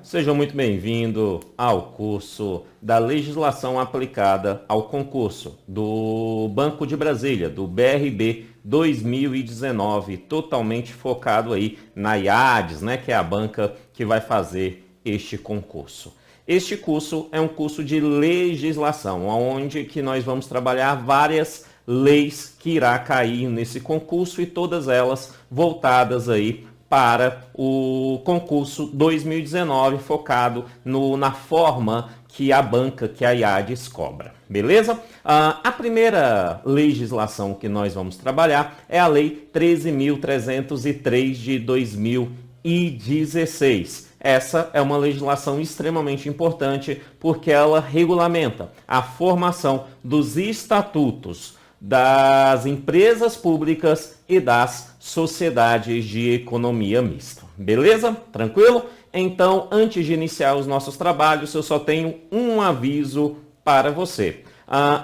Seja muito bem-vindo ao curso da Legislação Aplicada ao Concurso do Banco de Brasília, do BRB 2019, totalmente focado aí na IADES, né, que é a banca que vai fazer este concurso. Este curso é um curso de legislação, onde que nós vamos trabalhar várias leis que irá cair nesse concurso e todas elas voltadas aí para o concurso 2019, focado na forma que a banca, que a IADES cobra. Beleza? A primeira legislação que nós vamos trabalhar é a Lei 13.303 de 2016. Essa é uma legislação extremamente importante porque ela regulamenta a formação dos estatutos das empresas públicas e das sociedades de economia mista. Beleza? Tranquilo? Então, antes de iniciar os nossos trabalhos, eu só tenho um aviso para você.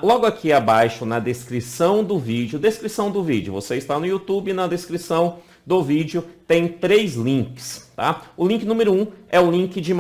Logo aqui abaixo na descrição do vídeo, você está no YouTube, na descrição do vídeo tem 3 links, tá? O link número 1 é o link do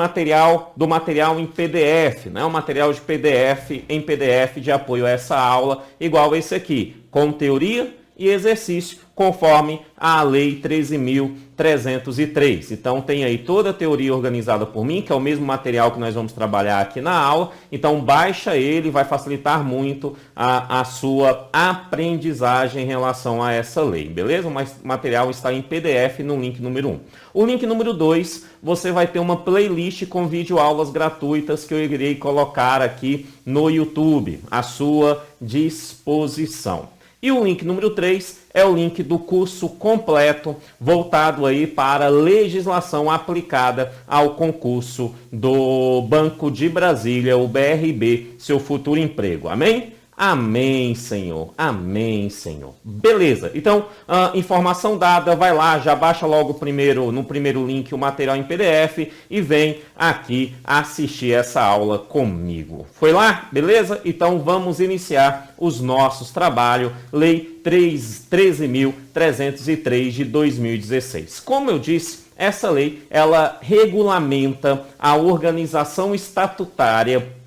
material em PDF, né? O material de PDF em PDF de apoio a essa aula, igual esse aqui, com teoria e exercício, conforme a Lei 13.303. Então tem aí toda a teoria organizada por mim, que é o mesmo material que nós vamos trabalhar aqui na aula. Então baixa ele, vai facilitar muito a sua aprendizagem em relação a essa lei, beleza? O material está em PDF no link número 1. O link número 2, você vai ter uma playlist com videoaulas gratuitas que eu irei colocar aqui no YouTube, à sua disposição. E o link número 3 é o link do curso completo voltado aí para legislação aplicada ao concurso do Banco de Brasília, o BRB, seu futuro emprego. Amém? Amém, Senhor. Amém, Senhor. Beleza. Então, informação dada, vai lá, já baixa logo no primeiro link o material em PDF e vem aqui assistir essa aula comigo. Foi lá? Beleza? Então, vamos iniciar os nossos trabalhos. Lei 13.303 de 2016. Como eu disse, essa lei, ela regulamenta a organização estatutária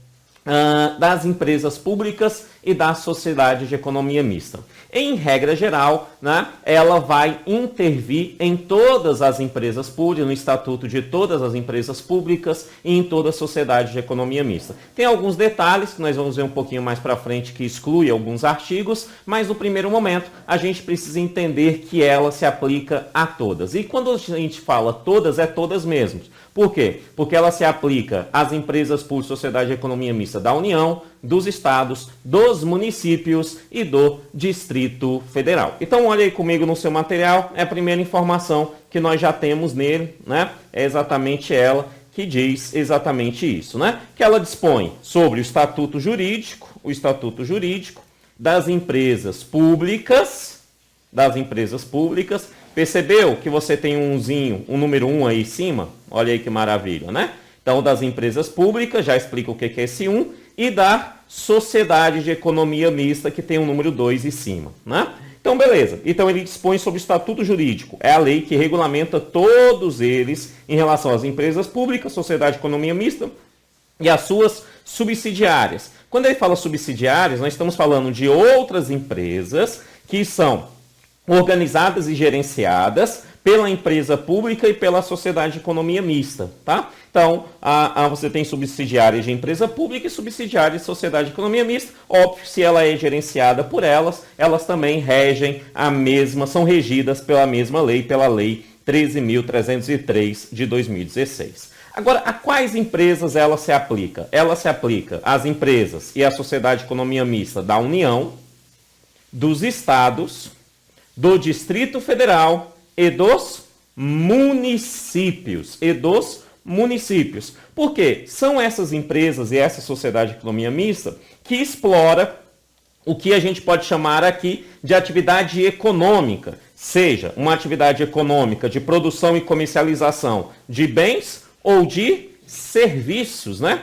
das empresas públicas e da sociedade de economia mista. Em regra geral, né, ela vai intervir em todas as empresas públicas, no estatuto de todas as empresas públicas e em toda a sociedade de economia mista. Tem alguns detalhes que nós vamos ver um pouquinho mais para frente que exclui alguns artigos, mas no primeiro momento a gente precisa entender que ela se aplica a todas. E quando a gente fala todas, é todas mesmo. Por quê? Porque ela se aplica às empresas públicas, sociedade de economia mista da União, dos estados, dos municípios e do Distrito Federal. Então, olha aí comigo no seu material, é a primeira informação que nós já temos nele, né? É exatamente ela que diz exatamente isso, né? Que ela dispõe sobre o estatuto jurídico das empresas públicas, Percebeu que você tem um número 1 aí em cima? Olha aí que maravilha, né? Então, das empresas públicas, já explica o que é esse 1, e da sociedade de economia mista, que tem um número 2 em cima, né? Então, beleza. Então, ele dispõe sobre o estatuto jurídico. É a lei que regulamenta todos eles em relação às empresas públicas, sociedade de economia mista e as suas subsidiárias. Quando ele fala subsidiárias, nós estamos falando de outras empresas que são organizadas e gerenciadas pela empresa pública e pela sociedade de economia mista, tá? Então, você tem subsidiárias de empresa pública e subsidiárias de sociedade de economia mista. Óbvio, se ela é gerenciada por elas também regem são regidas pela mesma lei, pela Lei 13.303 de 2016. Agora, a quais empresas ela se aplica? Ela se aplica às empresas e à sociedade de economia mista da União, dos estados, do Distrito Federal e dos municípios. Por quê? São essas empresas e essa sociedade de economia mista que explora o que a gente pode chamar aqui de atividade econômica, seja uma atividade econômica de produção e comercialização de bens ou de serviços, né?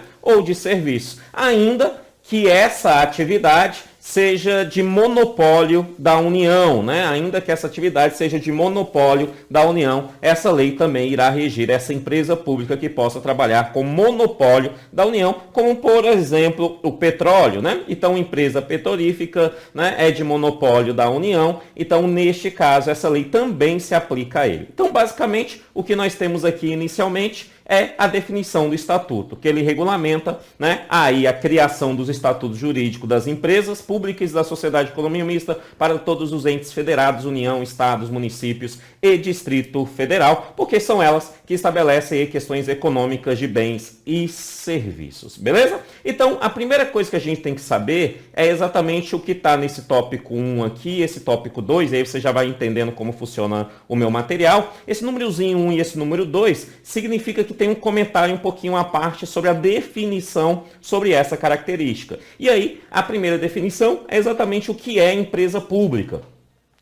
Ainda que essa atividade seja de monopólio da União, né? Ainda que essa atividade seja de monopólio da União, essa lei também irá regir essa empresa pública que possa trabalhar com monopólio da União, como, por exemplo, o petróleo, né? Então, empresa petrolífica, né, é de monopólio da União, então, neste caso, essa lei também se aplica a ele. Então, basicamente, o que nós temos aqui inicialmente é a definição do estatuto, que ele regulamenta, né, aí a criação dos estatutos jurídicos das empresas públicas da sociedade de economia mista para todos os entes federados, União, Estados, municípios e Distrito Federal, porque são elas que estabelecem questões econômicas de bens e serviços, beleza? Então, a primeira coisa que a gente tem que saber é exatamente o que está nesse tópico 1 aqui, esse tópico 2, aí você já vai entendendo como funciona o meu material. Esse númerozinho 1 e esse número 2 significa que tem um comentário um pouquinho à parte sobre a definição sobre essa característica. E aí, a primeira definição é exatamente o que é empresa pública,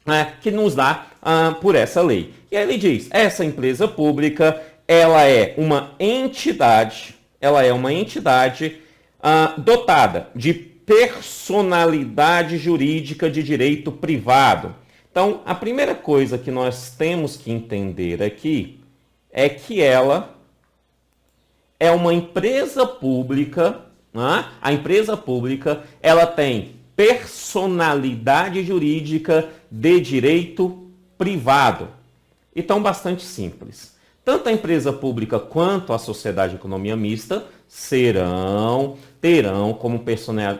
né, que nos dá por essa lei. E aí ele diz, essa empresa pública, ela é uma entidade dotada de personalidade jurídica de direito privado. Então, a primeira coisa que nós temos que entender aqui é que ela é uma empresa pública, né? A empresa pública, ela tem personalidade jurídica de direito privado. Então, bastante simples. Tanto a empresa pública quanto a sociedade de economia mista terão como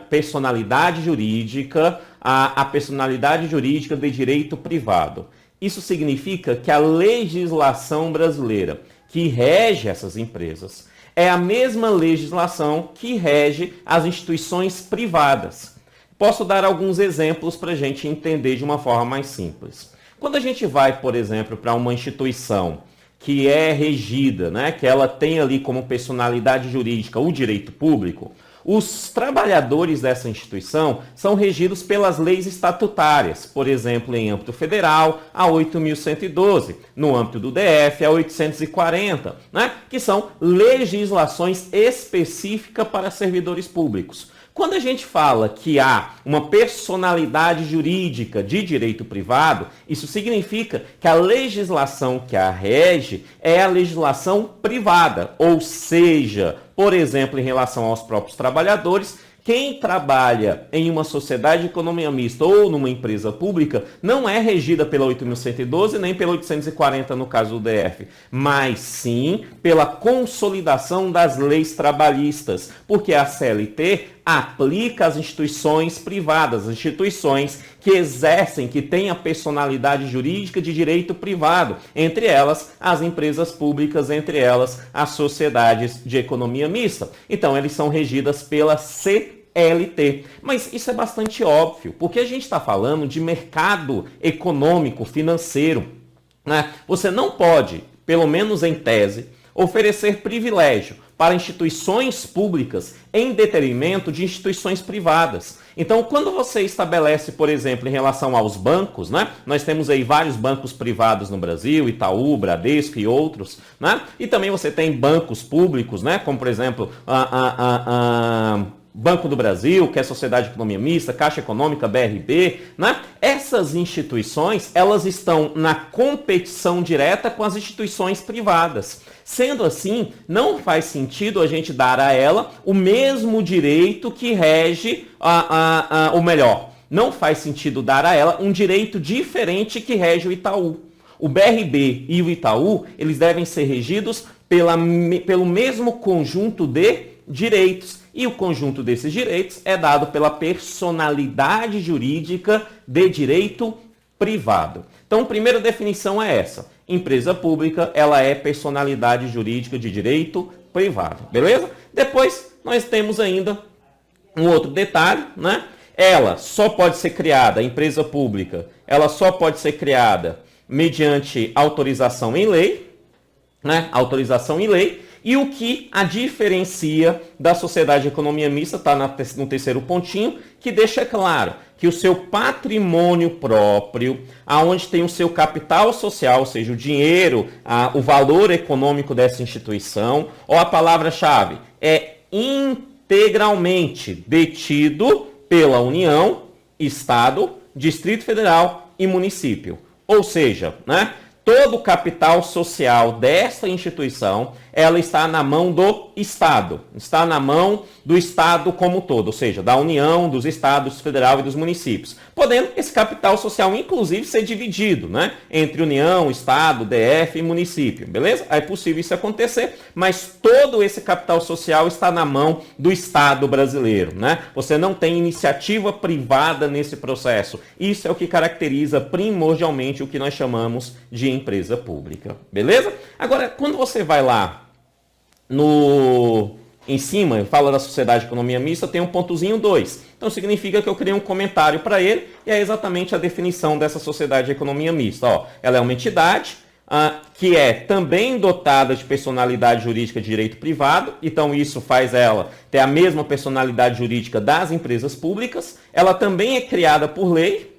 personalidade jurídica a personalidade jurídica de direito privado. Isso significa que a legislação brasileira que rege essas empresas é a mesma legislação que rege as instituições privadas. Posso dar alguns exemplos para a gente entender de uma forma mais simples. Quando a gente vai, por exemplo, para uma instituição que é regida, né, que ela tem ali como personalidade jurídica o direito público, os trabalhadores dessa instituição são regidos pelas leis estatutárias, por exemplo, em âmbito federal, a 8.112, no âmbito do DF, a 840, né? Que são legislações específicas para servidores públicos. Quando a gente fala que há uma personalidade jurídica de direito privado, isso significa que a legislação que a rege é a legislação privada, ou seja, por exemplo, em relação aos próprios trabalhadores, quem trabalha em uma sociedade de economia mista ou numa empresa pública não é regida pela 8.112 nem pela 840 no caso do DF, mas sim pela consolidação das leis trabalhistas, porque a CLT aplica às instituições privadas, as instituições que exercem, que têm a personalidade jurídica de direito privado, entre elas as empresas públicas, entre elas as sociedades de economia mista. Então, eles são regidas pela CLT. Mas isso é bastante óbvio, porque a gente está falando de mercado econômico, financeiro, né? Você não pode, pelo menos em tese, oferecer privilégio para instituições públicas em detrimento de instituições privadas. Então, quando você estabelece, por exemplo, em relação aos bancos, né? Nós temos aí vários bancos privados no Brasil, Itaú, Bradesco e outros, né? E também você tem bancos públicos, né? Como, por exemplo, Banco do Brasil, que é a Sociedade de Economia Mista, Caixa Econômica, BRB, né? Essas instituições, elas estão na competição direta com as instituições privadas. Sendo assim, não faz sentido a gente dar a ela o mesmo direito que rege, ou melhor, não faz sentido dar a ela um direito diferente que rege o Itaú. O BRB e o Itaú, eles devem ser regidos pelo mesmo conjunto de direitos. E o conjunto desses direitos é dado pela personalidade jurídica de direito privado. Então, a primeira definição é essa. Empresa pública, ela é personalidade jurídica de direito privado. Beleza? Depois, nós temos ainda um outro detalhe, né? Ela só pode ser criada, a empresa pública, ela só pode ser criada mediante autorização em lei, né? Autorização em lei. E o que a diferencia da sociedade de economia mista está no terceiro pontinho, que deixa claro que o seu patrimônio próprio, aonde tem o seu capital social, ou seja, o dinheiro, o valor econômico dessa instituição, ou a palavra-chave, é integralmente detido pela União, Estado, Distrito Federal e município. Ou seja, né, todo o capital social desta instituição, ela está na mão do Estado, está na mão do Estado como um todo, ou seja, da União, dos Estados, Federal e dos municípios. Podendo esse capital social, inclusive, ser dividido, né, entre União, Estado, DF e município, beleza? É possível isso acontecer, mas todo esse capital social está na mão do Estado brasileiro, né? Você não tem iniciativa privada nesse processo. Isso é o que caracteriza primordialmente o que nós chamamos de empresa pública, beleza? Agora, quando você vai lá em cima, fala da sociedade de economia mista, tem um pontozinho 2. Então significa que eu criei um comentário para ele e é exatamente a definição dessa sociedade de economia mista. Ó, ela é uma entidade que é também dotada de personalidade jurídica de direito privado, então isso faz ela ter a mesma personalidade jurídica das empresas públicas. Ela também é criada por lei,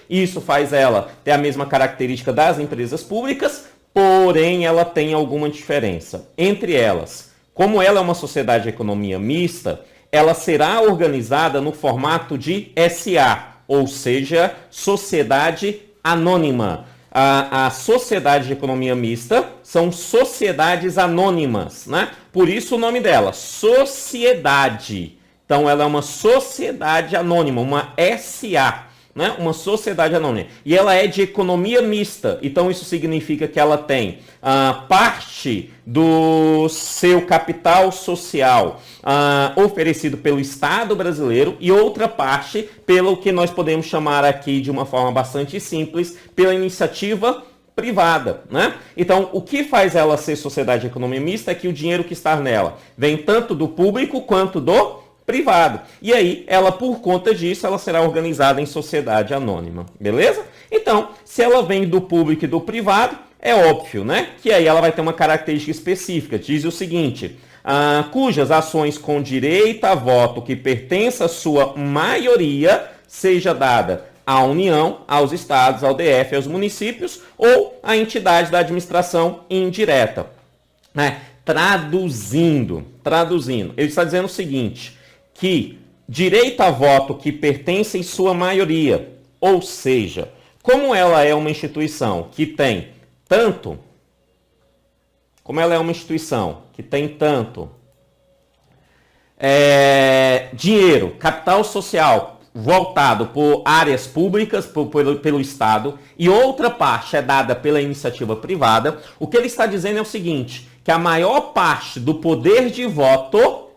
e isso faz ela ter a mesma característica das empresas públicas, porém ela tem alguma diferença. Entre elas, como ela é uma sociedade de economia mista, ela será organizada no formato de SA, ou seja, sociedade anônima. A sociedade de economia mista são sociedades anônimas, né? Por isso o nome dela, sociedade. Então ela é uma sociedade anônima, uma SA. Né? Uma sociedade anônima. E ela é de economia mista. Então isso significa que ela tem parte do seu capital social oferecido pelo Estado brasileiro e outra parte pelo que nós podemos chamar aqui de uma forma bastante simples, pela iniciativa privada, né? Então, o que faz ela ser sociedade de economia mista é que o dinheiro que está nela vem tanto do público quanto do privado. E aí, ela, por conta disso, ela será organizada em sociedade anônima. Beleza? Então, se ela vem do público e do privado, é óbvio, né? Que aí ela vai ter uma característica específica. Diz o seguinte, cujas ações com direito a voto que pertence à sua maioria seja dada à União, aos estados, ao DF, aos municípios ou à entidade da administração indireta. Né? Traduzindo, ele está dizendo o seguinte, que direito a voto que pertence em sua maioria, ou seja, como ela é uma instituição que tem tanto, dinheiro, capital social voltado por áreas públicas, pelo Estado, e outra parte é dada pela iniciativa privada, o que ele está dizendo é o seguinte, que a maior parte do poder de voto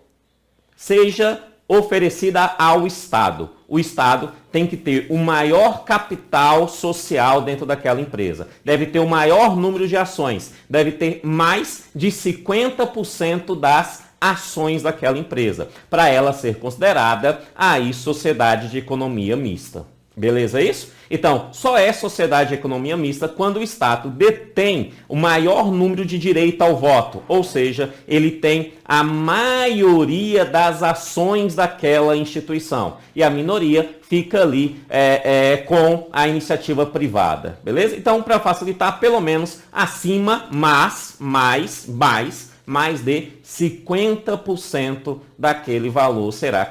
seja oferecida ao Estado. O Estado tem que ter o maior capital social dentro daquela empresa. Deve ter o maior número de ações. Deve ter mais de 50% das ações daquela empresa, para ela ser considerada aí sociedade de economia mista. Beleza isso? Então, só é sociedade de economia mista quando o Estado detém o maior número de direito ao voto, ou seja, ele tem a maioria das ações daquela instituição e a minoria fica ali com a iniciativa privada, beleza? Então, para facilitar, pelo menos acima, mais de 50% daquele valor será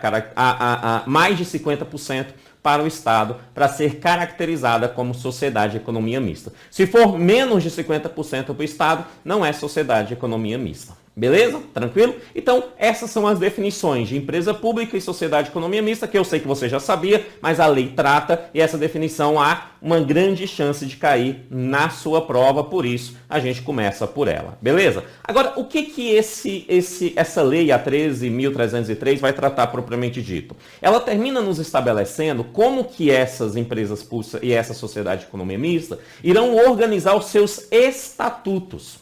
mais de 50% para o Estado, para ser caracterizada como sociedade de economia mista. Se for menos de 50% para o Estado, não é sociedade de economia mista. Beleza? Tranquilo? Então, essas são as definições de empresa pública e sociedade de economia mista, que eu sei que você já sabia, mas a lei trata e essa definição há uma grande chance de cair na sua prova, por isso a gente começa por ela. Beleza? Agora, o que essa lei, a 13.303, vai tratar propriamente dito? Ela termina nos estabelecendo como que essas empresas públicas e essa sociedade de economia mista irão organizar os seus estatutos.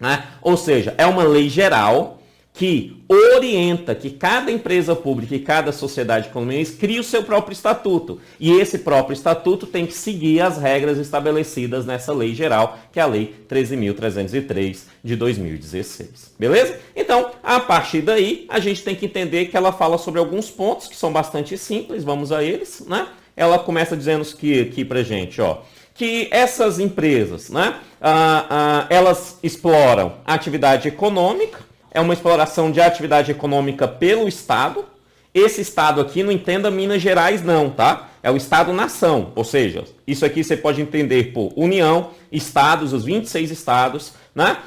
Né? Ou seja, é uma lei geral que orienta que cada empresa pública e cada sociedade de economia crie o seu próprio estatuto. E esse próprio estatuto tem que seguir as regras estabelecidas nessa lei geral, que é a Lei 13.303 de 2016. Beleza? Então, a partir daí, a gente tem que entender que ela fala sobre alguns pontos que são bastante simples, vamos a eles, né? Ela começa dizendo aqui pra gente, ó, que essas empresas, né, elas exploram atividade econômica, é uma exploração de atividade econômica pelo Estado, Esse estado aqui não entenda Minas Gerais não, tá? É o estado-nação, ou seja, isso aqui você pode entender por União, estados, os 26 estados, né?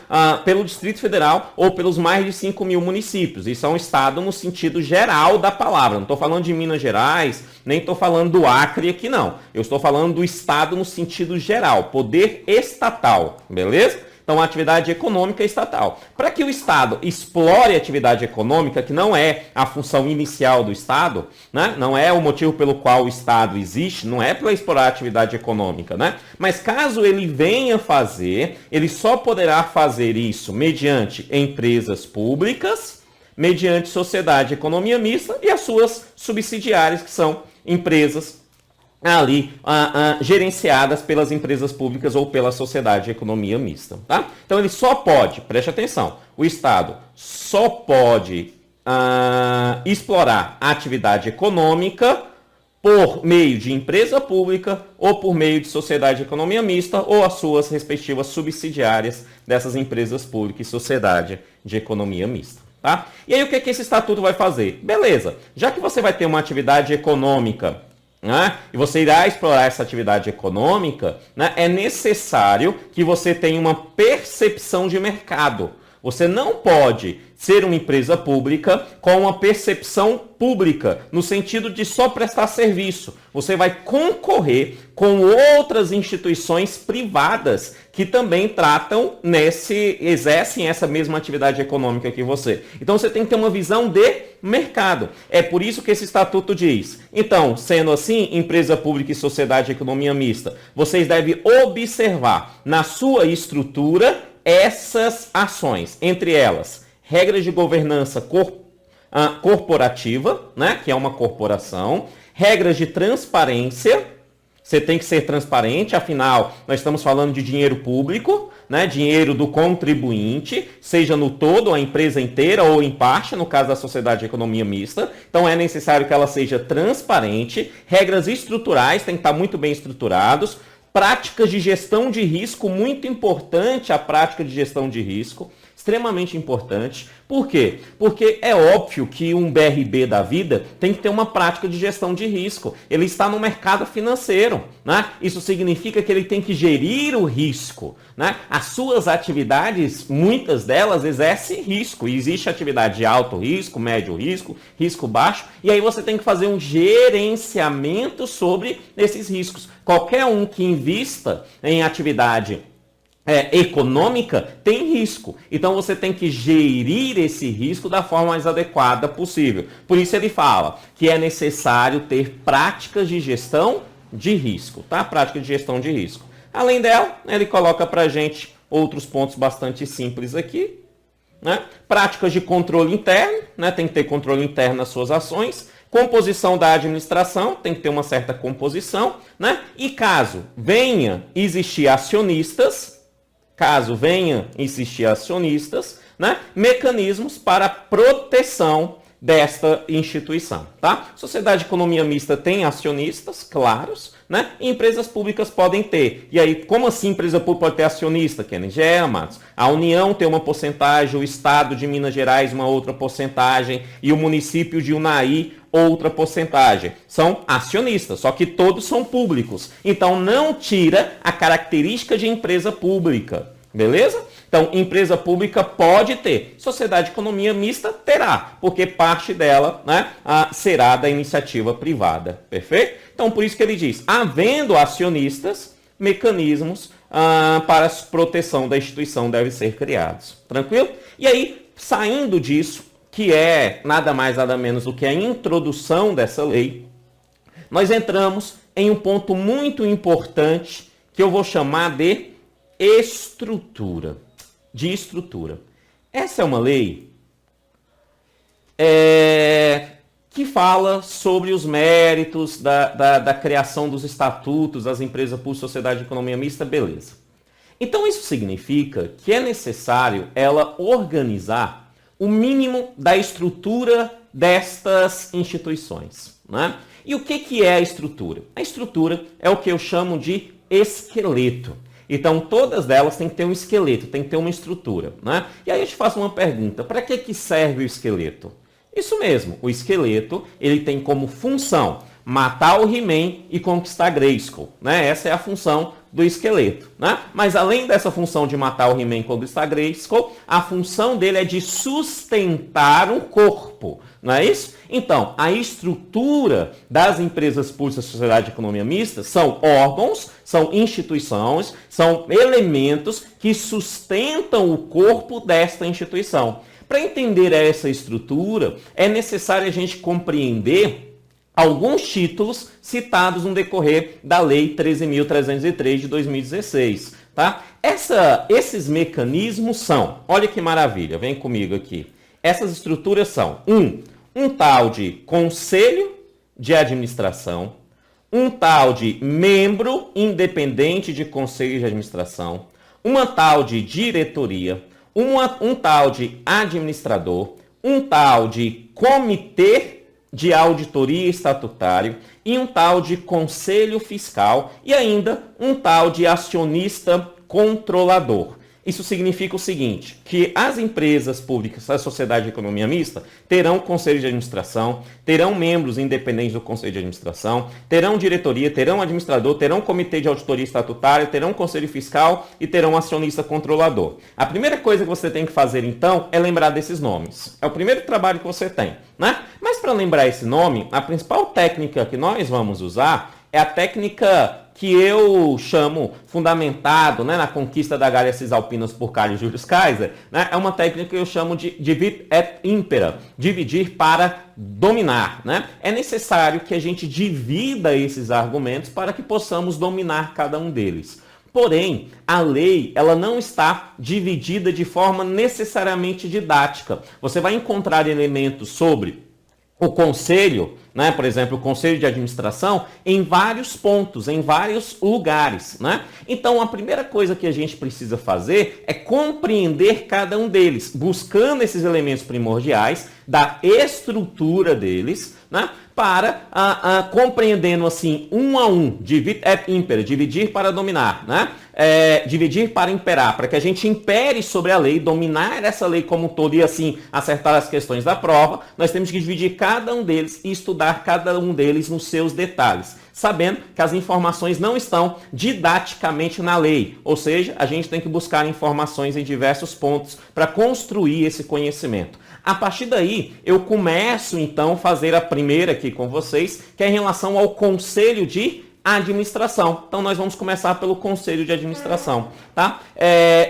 Pelo Distrito Federal ou pelos mais de 5 mil municípios. Isso é um estado no sentido geral da palavra. Não estou falando de Minas Gerais, nem estou falando do Acre aqui não. Eu estou falando do estado no sentido geral, poder estatal, beleza? Então, a atividade econômica estatal. Para que o Estado explore a atividade econômica, que não é a função inicial do Estado, né? Não é o motivo pelo qual o Estado existe, não é para explorar a atividade econômica, né? Mas caso ele venha fazer, ele só poderá fazer isso mediante empresas públicas, mediante sociedade de economia mista e as suas subsidiárias, que são empresas ali gerenciadas pelas empresas públicas ou pela sociedade de economia mista, tá? Então ele só pode, preste atenção, o Estado só pode explorar a atividade econômica por meio de empresa pública ou por meio de sociedade de economia mista ou as suas respectivas subsidiárias dessas empresas públicas e sociedade de economia mista. Tá? E aí o que esse estatuto vai fazer? Beleza, já que você vai ter uma atividade econômica, né, e você irá explorar essa atividade econômica, né, é necessário que você tenha uma percepção de mercado. Você não pode ser uma empresa pública com uma percepção pública, no sentido de só prestar serviço. Você vai concorrer com outras instituições privadas que também exercem essa mesma atividade econômica que você. Então você tem que ter uma visão de mercado. É por isso que esse estatuto diz. Então, sendo assim, empresa pública e sociedade de economia mista, vocês devem observar na sua estrutura essas ações, entre elas, regras de governança corporativa, né, que é uma corporação, regras de transparência, você tem que ser transparente, afinal, nós estamos falando de dinheiro público, né, dinheiro do contribuinte, seja no todo, a empresa inteira ou em parte, no caso da sociedade de economia mista. Então é necessário que ela seja transparente, regras estruturais, tem que estar muito bem estruturados, práticas de gestão de risco, muito importante a prática de gestão de risco, extremamente importante. Por quê? Porque é óbvio que um BRB da vida tem que ter uma prática de gestão de risco. Ele está no mercado financeiro, né? Isso significa que ele tem que gerir o risco, né? As suas atividades, muitas delas exercem risco. E existe atividade de alto risco, médio risco, risco baixo, e aí você tem que fazer um gerenciamento sobre esses riscos. Qualquer um que invista em atividade econômica tem risco. Então você tem que gerir esse risco da forma mais adequada possível. Por isso ele fala que é necessário ter práticas de gestão de risco, tá? Prática de gestão de risco. Além dela, ele coloca pra gente outros pontos bastante simples aqui, né? Práticas de controle interno, né? Tem que ter controle interno nas suas ações. Composição da administração, tem que ter uma certa composição, né? E caso venha existir acionistas, né, mecanismos para proteção desta instituição, tá? Sociedade de economia mista tem acionistas claros, né? E empresas públicas podem ter. E aí, como assim empresa pública pode ter acionista, Kennedy? Amados. A União tem uma porcentagem, o Estado de Minas Gerais uma outra porcentagem e o município de Unai outra porcentagem. São acionistas, só que todos são públicos. Então não tira a característica de empresa pública, beleza? Então empresa pública pode ter, sociedade de economia mista terá, porque parte dela, né, será da iniciativa privada, perfeito? Então por isso que ele diz, havendo acionistas, mecanismos para a proteção da instituição devem ser criados, tranquilo? E aí, saindo disso, que é nada mais nada menos do que a introdução dessa lei, nós entramos em um ponto muito importante que eu vou chamar de estrutura. Essa é uma lei que fala sobre os méritos da criação dos estatutos das empresas por sociedade de economia mista, beleza. Então isso significa que é necessário ela organizar o mínimo da estrutura destas instituições, né? E o que é a estrutura? A estrutura é o que eu chamo de esqueleto. Então, todas elas têm que ter um esqueleto, tem que ter uma estrutura, né? E aí eu te faço uma pergunta, para que serve o esqueleto? Isso mesmo, o esqueleto ele tem como função matar o He-Man e conquistar Grayskull, né? Essa é a função do esqueleto, né? Mas além dessa função de matar o He-Man e conquistar Grayskull, a função dele é de sustentar o corpo, não é isso? Então, a estrutura das empresas públicas da sociedade de economia mista são órgãos, são instituições, são elementos que sustentam o corpo desta instituição. Para entender essa estrutura, é necessário a gente compreender alguns títulos citados no decorrer da Lei 13.303 de 2016. Tá? Esses mecanismos são, olha que maravilha, vem comigo aqui. Essas estruturas são um tal de conselho de administração, um tal de membro independente de conselho de administração, uma tal de diretoria, um tal de administrador, um tal de comitê de auditoria estatutário e um tal de conselho fiscal e ainda um tal de acionista controlador. Isso significa o seguinte, que as empresas públicas da sociedade de economia mista terão conselho de administração, terão membros independentes do conselho de administração, terão diretoria, terão administrador, terão comitê de auditoria estatutária, terão conselho fiscal e terão acionista controlador. A primeira coisa que você tem que fazer, então, é lembrar desses nomes. É o primeiro trabalho que você tem, né? Mas para lembrar esse nome, a principal técnica que nós vamos usar é a técnica que eu chamo fundamentado, né, na conquista da Gália Cisalpinas por Caio Júlio Kaiser, né, é uma técnica que eu chamo de divide et impera, dividir para dominar. Né? É necessário que a gente divida esses argumentos para que possamos dominar cada um deles. Porém, a lei ela não está dividida de forma necessariamente didática. Você vai encontrar elementos sobre o conselho, né, por exemplo, o conselho de administração, em vários pontos, em vários lugares. Né? Então, a primeira coisa que a gente precisa fazer é compreender cada um deles, buscando esses elementos primordiais da estrutura deles, né, para compreendendo assim, um a um, divide et impera, dividir para dominar, né? Dividir para imperar, para que a gente impere sobre a lei, dominar essa lei como um todo e assim acertar as questões da prova, nós temos que dividir cada um deles e estudar cada um deles nos seus detalhes, sabendo que as informações não estão didaticamente na lei, ou seja, a gente tem que buscar informações em diversos pontos para construir esse conhecimento. A partir daí, eu começo então a fazer a primeira aqui com vocês, que é em relação ao conselho de administração. Então, nós vamos começar pelo conselho de administração. Tá?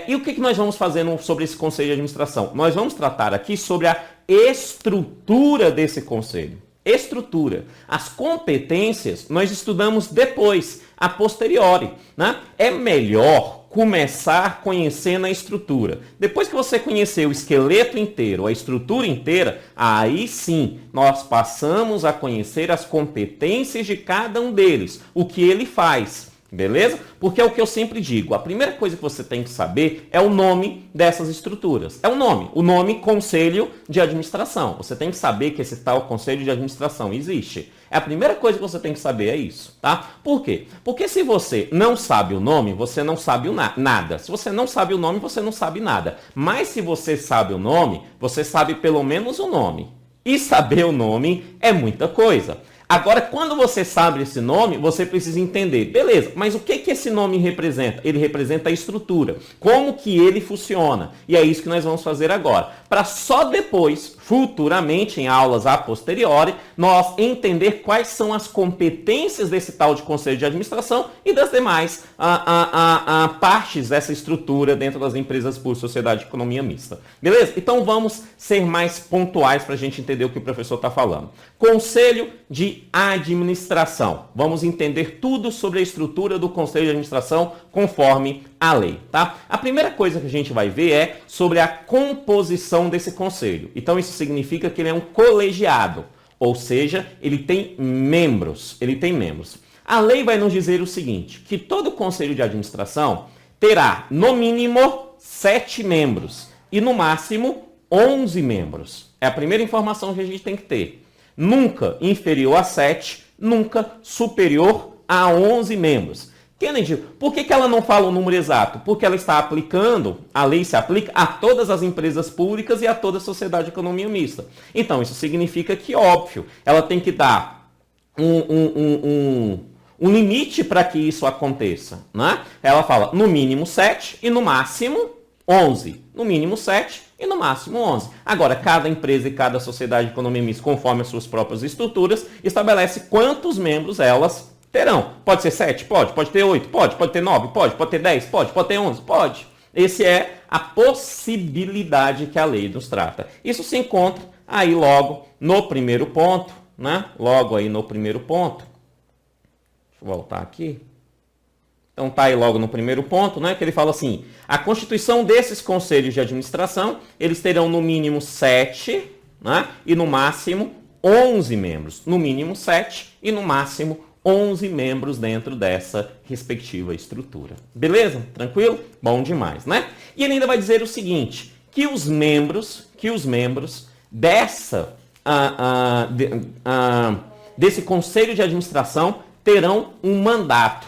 E o que nós vamos fazer sobre esse conselho de administração? Nós vamos tratar aqui sobre a estrutura desse conselho. Estrutura. As competências nós estudamos depois, a posteriori. Né? É melhor começar conhecendo a estrutura. Depois que você conhecer o esqueleto inteiro, a estrutura inteira, aí sim nós passamos a conhecer as competências de cada um deles, o que ele faz. Beleza? Porque é o que eu sempre digo, a primeira coisa que você tem que saber é o nome dessas estruturas. É o nome Conselho de Administração. Você tem que saber que esse tal Conselho de Administração existe. É a primeira coisa que você tem que saber, é isso, tá? Por quê? Porque se você não sabe o nome, você não sabe nada. Se você não sabe o nome, você não sabe nada. Mas se você sabe o nome, você sabe pelo menos o nome. E saber o nome é muita coisa. Agora, quando você sabe esse nome, você precisa entender, beleza, mas o que esse nome representa? Ele representa a estrutura, como que ele funciona. E é isso que nós vamos fazer agora. Para só depois, futuramente, em aulas a posteriori, nós entender quais são as competências desse tal de conselho de administração e das demais partes dessa estrutura dentro das empresas por sociedade de economia mista. Beleza? Então vamos ser mais pontuais para a gente entender o que o professor está falando. Conselho de administração. Vamos entender tudo sobre a estrutura do conselho de administração conforme a lei, tá? A primeira coisa que a gente vai ver é sobre a composição desse conselho. Então isso significa que ele é um colegiado, ou seja, ele tem membros. A lei vai nos dizer o seguinte, que todo conselho de administração terá no mínimo 7 membros e no máximo 11 membros. É a primeira informação que a gente tem que ter. Nunca inferior a 7, nunca superior a 11 membros. Kennedy, por que ela não fala o número exato? Porque ela está aplicando, a lei se aplica a todas as empresas públicas e a toda a sociedade de economia mista. Então, isso significa que, óbvio, ela tem que dar um limite para que isso aconteça. Né? Ela fala no mínimo 7 e no máximo 11. No mínimo 7 e no máximo 11. Agora, cada empresa e cada sociedade de economia mista, conforme as suas próprias estruturas, estabelece quantos membros elas terão. Pode ser 7? Pode. Pode ter 8? Pode ter 9? Pode ter 10? Pode ter 11? Pode. Essa é a possibilidade que a lei nos trata. Isso se encontra aí logo no primeiro ponto, né? Logo aí no primeiro ponto. Deixa eu voltar aqui. Então tá aí logo no primeiro ponto, né? Que ele fala assim, a constituição desses conselhos de administração, eles terão no mínimo 7, né? E no máximo 11 membros. No mínimo 7 e no máximo 11 membros dentro dessa respectiva estrutura. Beleza? Tranquilo? Bom demais, né? E ele ainda vai dizer o seguinte, que os membros desse conselho de administração terão um mandato.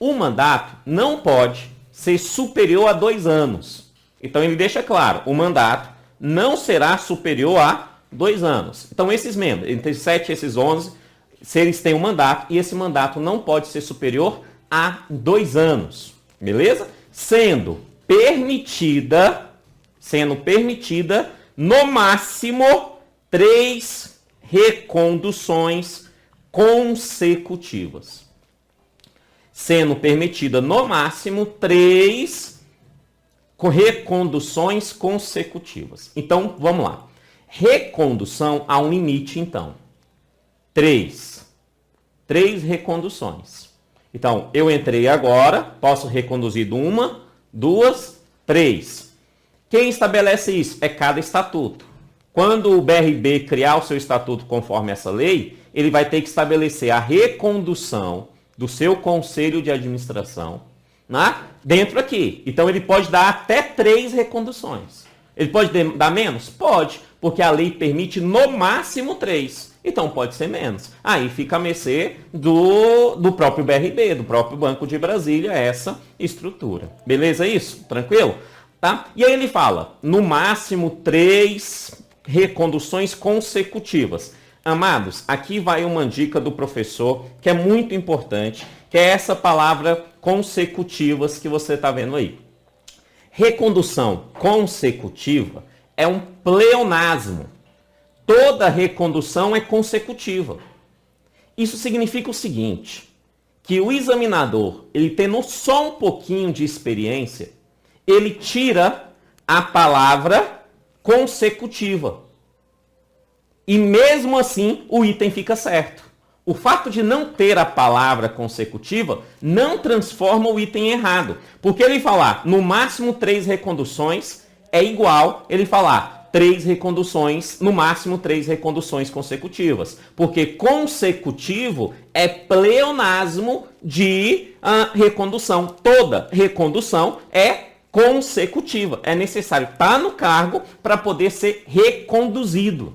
O mandato não pode ser superior a 2 anos. Então ele deixa claro, o mandato não será superior a 2 anos. Então esses membros, entre 7 e esses 11, se eles têm um mandato, e esse mandato não pode ser superior a 2 anos, beleza? Sendo permitida, no máximo, 3 reconduções consecutivas. Sendo permitida, no máximo, 3 reconduções consecutivas. Então, vamos lá. Recondução há um limite, então. 3 reconduções. Então, eu entrei agora, posso reconduzir de 1, 2, 3. Quem estabelece isso? É cada estatuto. Quando o BRB criar o seu estatuto conforme essa lei, ele vai ter que estabelecer a recondução do seu conselho de administração, né? Dentro aqui. Então, ele pode dar até 3 reconduções. Ele pode dar menos? Pode, porque a lei permite no máximo 3. Então pode ser menos. Aí fica a mercê do próprio BRB, do próprio Banco de Brasília, essa estrutura. Beleza isso? Tranquilo? Tá? E aí ele fala, no máximo 3 reconduções consecutivas. Amados, aqui vai uma dica do professor que é muito importante, que é essa palavra consecutivas que você está vendo aí. Recondução consecutiva é um pleonasmo. Toda recondução é consecutiva. Isso significa o seguinte, que o examinador, ele tendo só um pouquinho de experiência, ele tira a palavra consecutiva. E mesmo assim, o item fica certo. O fato de não ter a palavra consecutiva não transforma o item errado. Porque ele falar no máximo 3 reconduções é igual ele falar 3 reconduções, no máximo 3 reconduções consecutivas. Porque consecutivo é pleonasmo de recondução. Toda recondução é consecutiva. É necessário estar no cargo para poder ser reconduzido.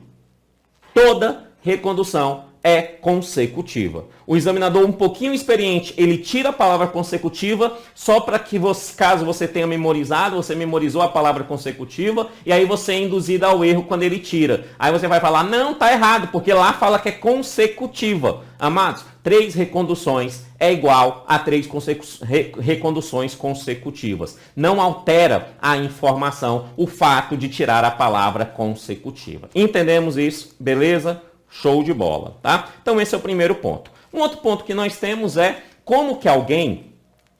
Toda recondução é consecutiva. O examinador um pouquinho experiente, ele tira a palavra consecutiva só para que, caso você tenha memorizado, você memorizou a palavra consecutiva e aí você é induzido ao erro quando ele tira. Aí você vai falar, não, tá errado, porque lá fala que é consecutiva. Amados, 3 reconduções é igual a 3 reconduções consecutivas. Não altera a informação o fato de tirar a palavra consecutiva. Entendemos isso? Beleza? Show de bola, tá? Então esse é o primeiro ponto. Um outro ponto que nós temos é como que alguém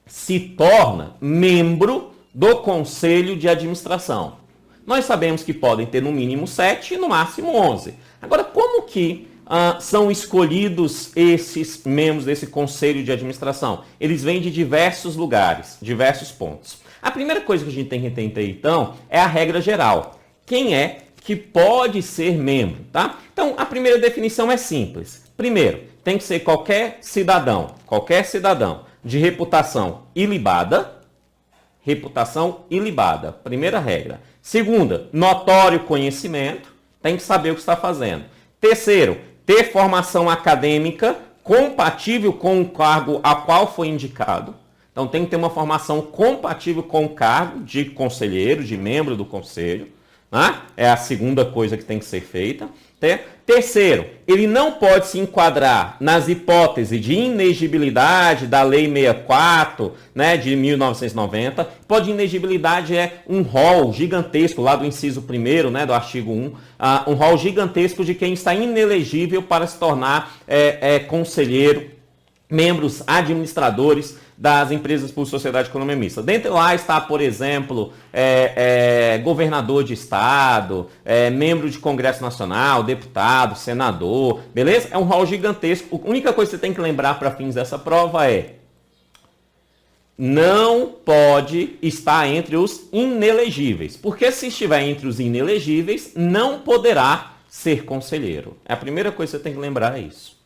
se torna membro do conselho de administração. Nós sabemos que podem ter no mínimo 7 e no máximo 11. Agora, como que são escolhidos esses membros desse conselho de administração? Eles vêm de diversos lugares, diversos pontos. A primeira coisa que a gente tem que entender, então, é a regra geral. Quem é que pode ser membro, tá? Então, a primeira definição é simples. Primeiro, tem que ser qualquer cidadão de reputação ilibada, primeira regra. Segunda, notório conhecimento, tem que saber o que está fazendo. Terceiro, ter formação acadêmica compatível com o cargo a qual foi indicado. Então tem que ter uma formação compatível com o cargo de conselheiro, de membro do conselho, né? É a segunda coisa que tem que ser feita. Terceiro, ele não pode se enquadrar nas hipóteses de inegibilidade da Lei 64, né, de 1990. Pode inegibilidade é um rol gigantesco, lá do inciso 1º, né, do artigo 1, um rol gigantesco de quem está inelegível para se tornar conselheiro, membros administradores das empresas por sociedade de economia mista. Dentre lá está, por exemplo, governador de estado, membro de Congresso Nacional, deputado, senador, beleza? É um rol gigantesco. A única coisa que você tem que lembrar para fins dessa prova não pode estar entre os inelegíveis, porque se estiver entre os inelegíveis, não poderá ser conselheiro. A primeira coisa que você tem que lembrar é isso.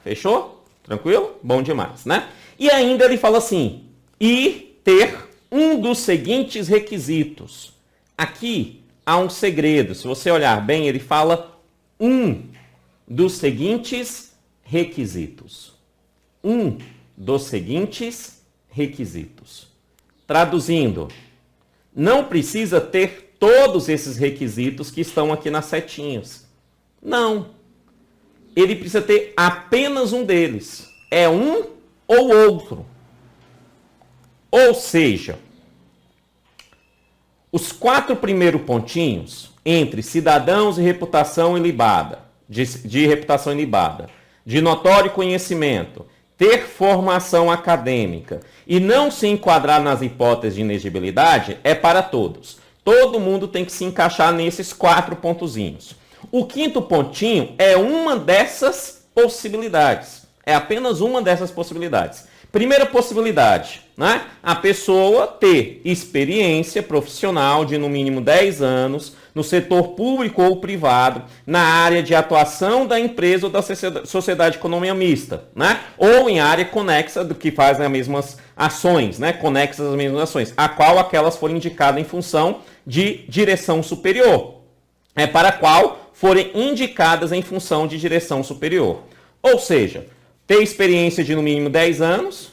Fechou? Tranquilo? Bom demais, né? E ainda ele fala assim, e ter um dos seguintes requisitos. Aqui há um segredo. Se você olhar bem, ele fala um dos seguintes requisitos. Um dos seguintes requisitos. Traduzindo, não precisa ter todos esses requisitos que estão aqui nas setinhas. Não. Ele precisa ter apenas um deles. É um ou outro. Ou seja, os 4 primeiros pontinhos, entre cidadãos e reputação ilibada, de reputação ilibada, de notório conhecimento, ter formação acadêmica e não se enquadrar nas hipóteses de inegibilidade, é para todos. Todo mundo tem que se encaixar nesses 4 pontozinhos. O 5º pontinho é uma dessas possibilidades. É apenas uma dessas possibilidades. Primeira possibilidade, né? A pessoa ter experiência profissional de no mínimo 10 anos no setor público ou privado, na área de atuação da empresa ou da sociedade de economia mista, né? Ou em área conexa do que fazem as mesmas ações, né? Conexas às mesmas ações, a qual aquelas forem indicadas em função de direção superior. Para a qual forem indicadas em função de direção superior. Ou seja, ter experiência de no mínimo 10 anos,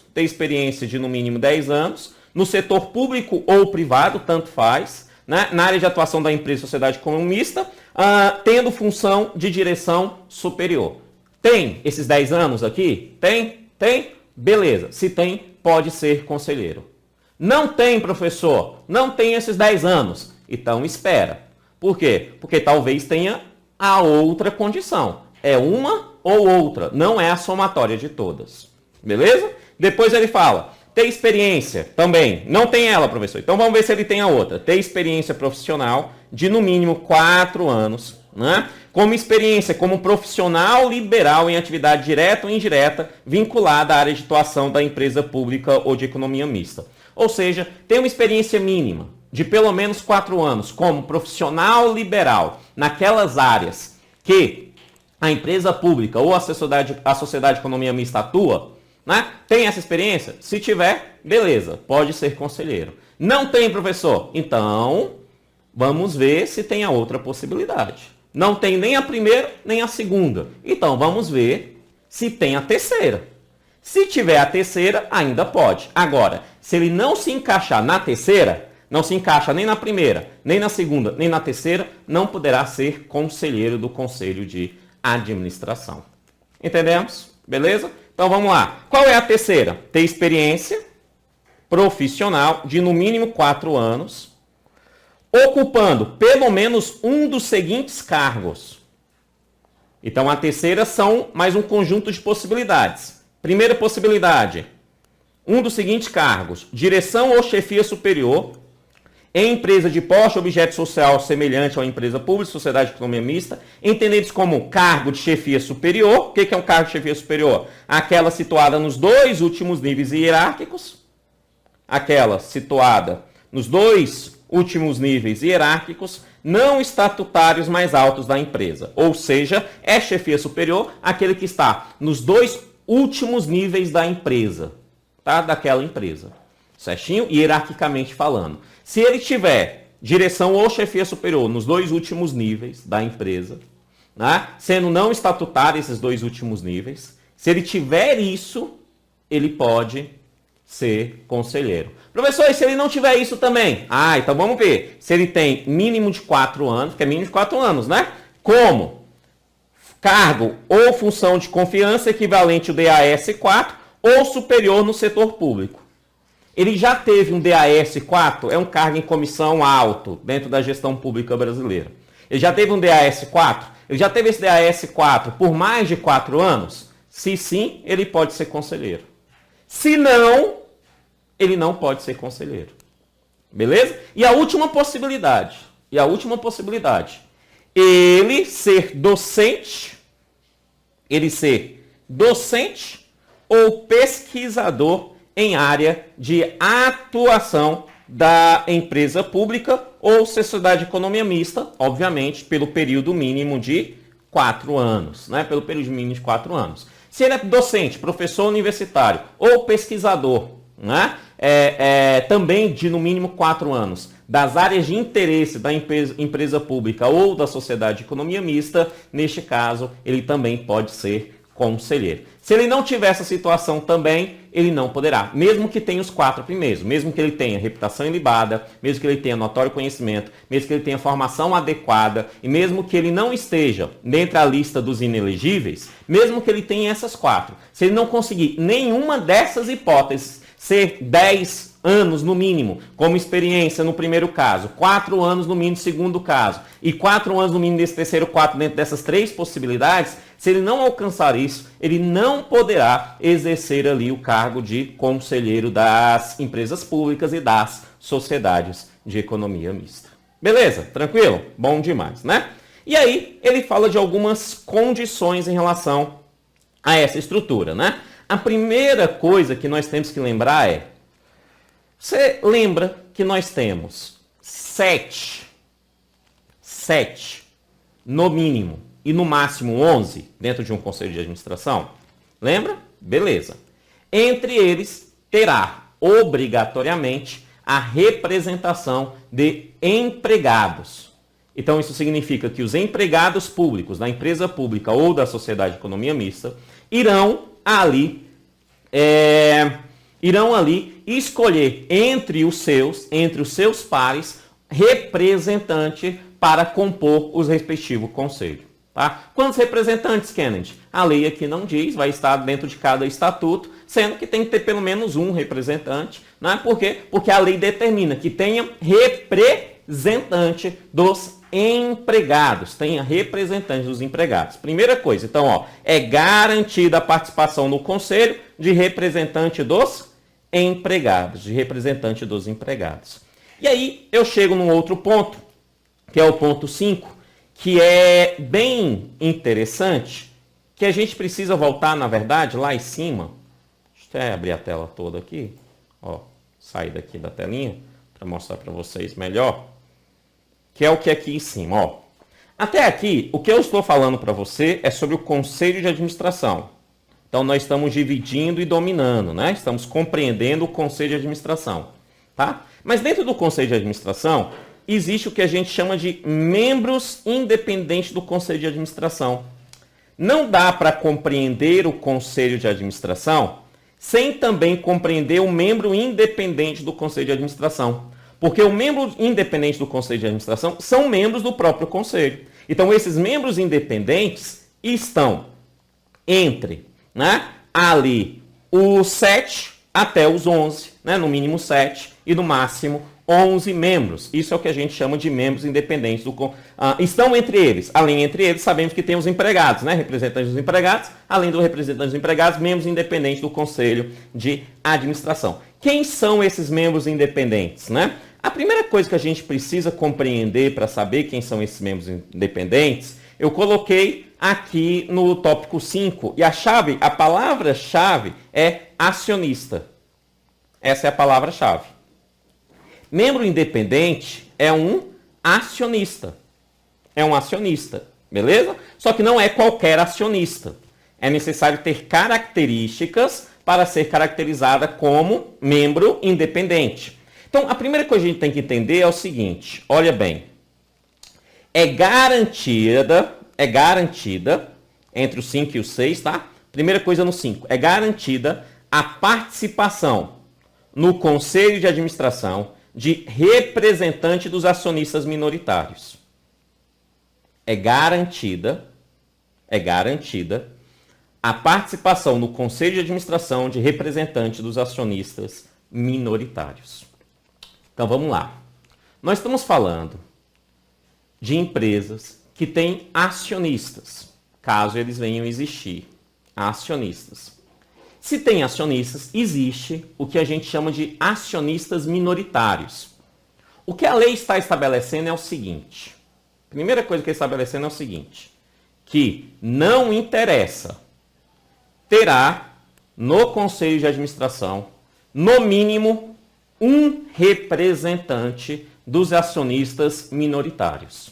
no setor público ou privado, tanto faz, né? Na área de atuação da empresa e sociedade economista, tendo função de direção superior. Tem esses 10 anos aqui? Tem? Tem? Beleza. Se tem, pode ser conselheiro. Não tem, professor. Não tem esses 10 anos. Então espera. Por quê? Porque talvez tenha a outra condição. É uma ou outra. Não é a somatória de todas. Beleza? Depois ele fala, ter experiência também. Não tem ela, professor. Então vamos ver se ele tem a outra. Ter experiência profissional de no mínimo 4 anos. Né? Como experiência como profissional liberal em atividade direta ou indireta vinculada à área de atuação da empresa pública ou de economia mista. Ou seja, tem uma experiência mínima de pelo menos 4 anos como profissional liberal naquelas áreas que a empresa pública ou a sociedade de economia mista atua, né? Tem essa experiência? Se tiver, beleza, pode ser conselheiro. Não tem, professor? Então, vamos ver se tem a outra possibilidade. Não tem nem a primeira, nem a segunda. Então, vamos ver se tem a terceira. Se tiver a terceira, ainda pode. Agora, se ele não se encaixar na terceira, não se encaixa nem na primeira, nem na segunda, nem na terceira, não poderá ser conselheiro do Conselho de Administração. Entendemos? Beleza? Então vamos lá. Qual é a terceira? Ter experiência profissional de no mínimo 4 anos, ocupando pelo menos um dos seguintes cargos. Então a terceira são mais um conjunto de possibilidades. Primeira possibilidade, um dos seguintes cargos: direção ou chefia superior em empresa de porte objeto social semelhante a uma empresa pública, sociedade de economia mista, entendidos como cargo de chefia superior. O que é um cargo de chefia superior? Aquela situada nos 2 últimos níveis hierárquicos. Aquela situada nos 2 últimos níveis hierárquicos não estatutários mais altos da empresa. Ou seja, é chefia superior aquele que está nos 2 últimos níveis da empresa, tá? Daquela empresa. Certinho? Hierarquicamente falando. Se ele tiver direção ou chefia superior nos 2 últimos níveis da empresa, né? Sendo não estatutário esses 2 últimos níveis, se ele tiver isso, ele pode ser conselheiro. Professor, e se ele não tiver isso também? Então vamos ver. Se ele tem mínimo de 4 anos, que é mínimo de 4 anos, né? Como cargo ou função de confiança equivalente ao DAS 4 ou superior no setor público. Ele já teve um DAS 4, é um cargo em comissão alto dentro da gestão pública brasileira. Ele já teve um DAS 4? Ele já teve esse DAS 4 por mais de 4 anos? Se sim, ele pode ser conselheiro. Se não, ele não pode ser conselheiro. Beleza? E a última possibilidade, ele ser docente ou pesquisador em área de atuação da empresa pública ou sociedade de economia mista, obviamente, pelo período mínimo de 4 anos, né? Pelo período mínimo de 4 anos. Se ele é docente, professor universitário ou pesquisador, né? Também de no mínimo 4 anos, das áreas de interesse da empresa pública ou da sociedade de economia mista, neste caso, ele também pode ser conselheiro. Se ele não tiver essa situação também, ele não poderá, mesmo que tenha os 4 primeiros, mesmo que ele tenha reputação ilibada, mesmo que ele tenha notório conhecimento, mesmo que ele tenha formação adequada, e mesmo que ele não esteja dentro da lista dos inelegíveis, mesmo que ele tenha essas 4, se ele não conseguir nenhuma dessas hipóteses, ser 10 anos no mínimo, como experiência no primeiro caso, 4 anos no mínimo no segundo caso, e 4 anos no mínimo nesse terceiro 4 dentro dessas 3 possibilidades, se ele não alcançar isso, ele não poderá exercer ali o cargo de conselheiro das empresas públicas e das sociedades de economia mista. Beleza? Tranquilo? Bom demais, né? E aí, ele fala de algumas condições em relação a essa estrutura, né? A primeira coisa que nós temos que lembrar é, você lembra que nós temos 7 no mínimo e no máximo 11 dentro de um conselho de administração? Lembra? Beleza. Entre eles, terá obrigatoriamente a representação de empregados. Então, isso significa que os empregados públicos da empresa pública ou da sociedade de economia mista irão ali escolher entre os seus pares representante para compor os respectivos conselhos. Tá? Quantos representantes, Kennedy? A lei aqui não diz, vai estar dentro de cada estatuto, sendo que tem que ter pelo menos um representante. Né? Por quê? Porque a lei determina que tenha representante dos empregados. Tenha representante dos empregados. Primeira coisa, então, é garantida a participação no conselho de representante dos empregados. E aí, eu chego num outro ponto, que é o ponto 5, que é bem interessante, que a gente precisa voltar, na verdade, lá em cima. Deixa eu até abrir a tela toda aqui. Sair daqui da telinha para mostrar para vocês melhor. Que é o que é aqui em cima. Até aqui, o que eu estou falando para você é sobre o conselho de administração. Então, nós estamos dividindo e dominando, né? Estamos compreendendo o conselho de administração. Tá? Mas dentro do conselho de administração, existe o que a gente chama de membros independentes do conselho de administração. Não dá para compreender o conselho de administração sem também compreender o membro independente do conselho de administração. Porque o membro independente do conselho de administração são membros do próprio conselho. Então, esses membros independentes estão entre, né, ali os 7 até os 11, né, no mínimo 7 e no máximo 11 membros. Isso é o que a gente chama de membros independentes. Estão entre eles. Além entre eles, sabemos que tem os empregados, né? Representantes dos empregados. Além dos representantes dos empregados, membros independentes do Conselho de Administração. Quem são esses membros independentes, né? A primeira coisa que a gente precisa compreender para saber quem são esses membros independentes, eu coloquei aqui no tópico 5. E a palavra-chave é acionista. Essa é a palavra-chave. Membro independente é um acionista. Beleza? Só que não é qualquer acionista. É necessário ter características para ser caracterizada como membro independente. Então, a primeira coisa que a gente tem que entender é o seguinte, olha bem. É garantida, entre os 5 e os 6, tá? Primeira coisa no 5, é garantida a participação no conselho de administração de representante dos acionistas minoritários. É garantida a participação no conselho de administração de representante dos acionistas minoritários. Então vamos lá. Nós estamos falando de empresas que têm acionistas, caso eles venham a existir, acionistas. Se tem acionistas, existe o que a gente chama de acionistas minoritários. O que a lei está estabelecendo é o seguinte. A primeira coisa que está estabelecendo é o seguinte, que não interessa, terá no conselho de administração, no mínimo, um representante dos acionistas minoritários.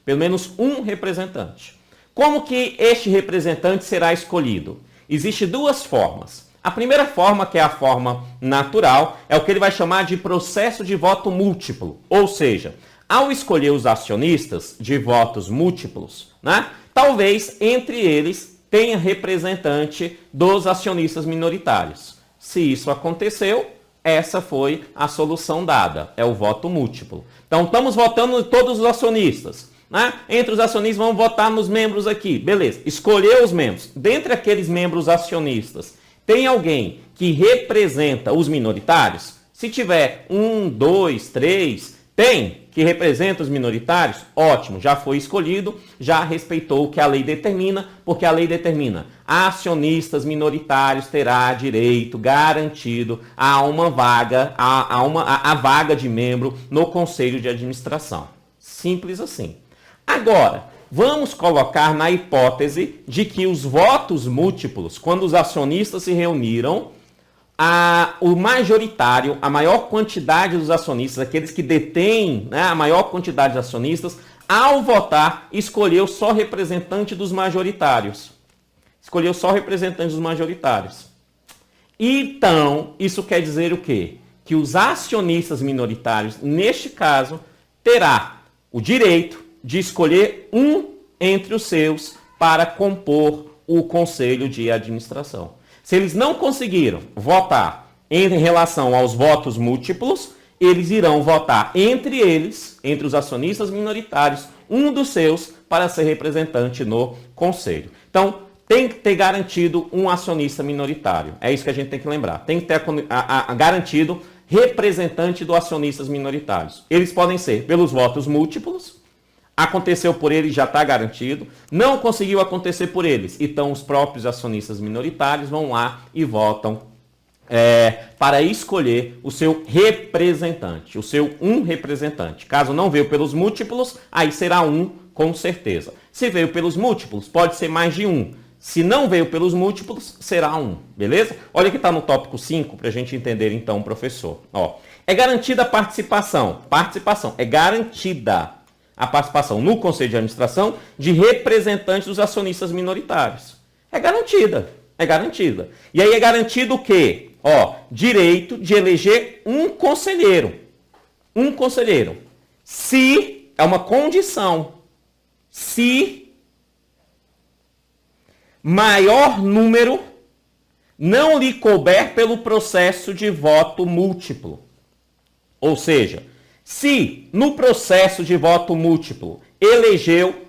Pelo menos um representante. Como que este representante será escolhido? Existem duas formas. A primeira forma, que é a forma natural, é o que ele vai chamar de processo de voto múltiplo. Ou seja, ao escolher os acionistas de votos múltiplos, né, talvez entre eles tenha representante dos acionistas minoritários. Se isso aconteceu, essa foi a solução dada, é o voto múltiplo. Então, estamos votando em todos os acionistas. Né? Entre os acionistas, vamos votar nos membros aqui. Beleza, escolher os membros. Dentre aqueles membros acionistas, tem alguém que representa os minoritários? Se tiver 1, 2, 3, tem que representa os minoritários? Ótimo, já foi escolhido, já respeitou o que a lei determina, porque a lei determina acionistas minoritários terá direito garantido a uma vaga, a vaga de membro no conselho de administração. Simples assim. Agora, vamos colocar na hipótese de que os votos múltiplos, quando os acionistas se reuniram, o majoritário, a maior quantidade dos acionistas, aqueles que detêm, né, a maior quantidade de acionistas, ao votar, escolheu só representante dos majoritários. Então, isso quer dizer o quê? Que os acionistas minoritários, neste caso, terá o direito de escolher um entre os seus para compor o conselho de administração. Se eles não conseguiram votar em relação aos votos múltiplos, eles irão votar entre eles, entre os acionistas minoritários, um dos seus para ser representante no conselho. Então, tem que ter garantido um acionista minoritário. É isso que a gente tem que lembrar. Tem que ter garantido representante dos acionistas minoritários. Eles podem ser pelos votos múltiplos, aconteceu por eles, já está garantido. Não conseguiu acontecer por eles. Então, os próprios acionistas minoritários vão lá e votam para escolher o seu representante, o seu um representante. Caso não veio pelos múltiplos, aí será um com certeza. Se veio pelos múltiplos, pode ser mais de um. Se não veio pelos múltiplos, será um. Beleza? Olha que está no tópico 5 para a gente entender então, professor. Ó, é garantida a participação. Participação. É garantida a participação no Conselho de Administração de representantes dos acionistas minoritários. É garantida. E aí é garantido o quê? Ó, direito de eleger um conselheiro. Se, é uma condição, se maior número não lhe couber pelo processo de voto múltiplo. Ou seja, se no processo de voto múltiplo elegeu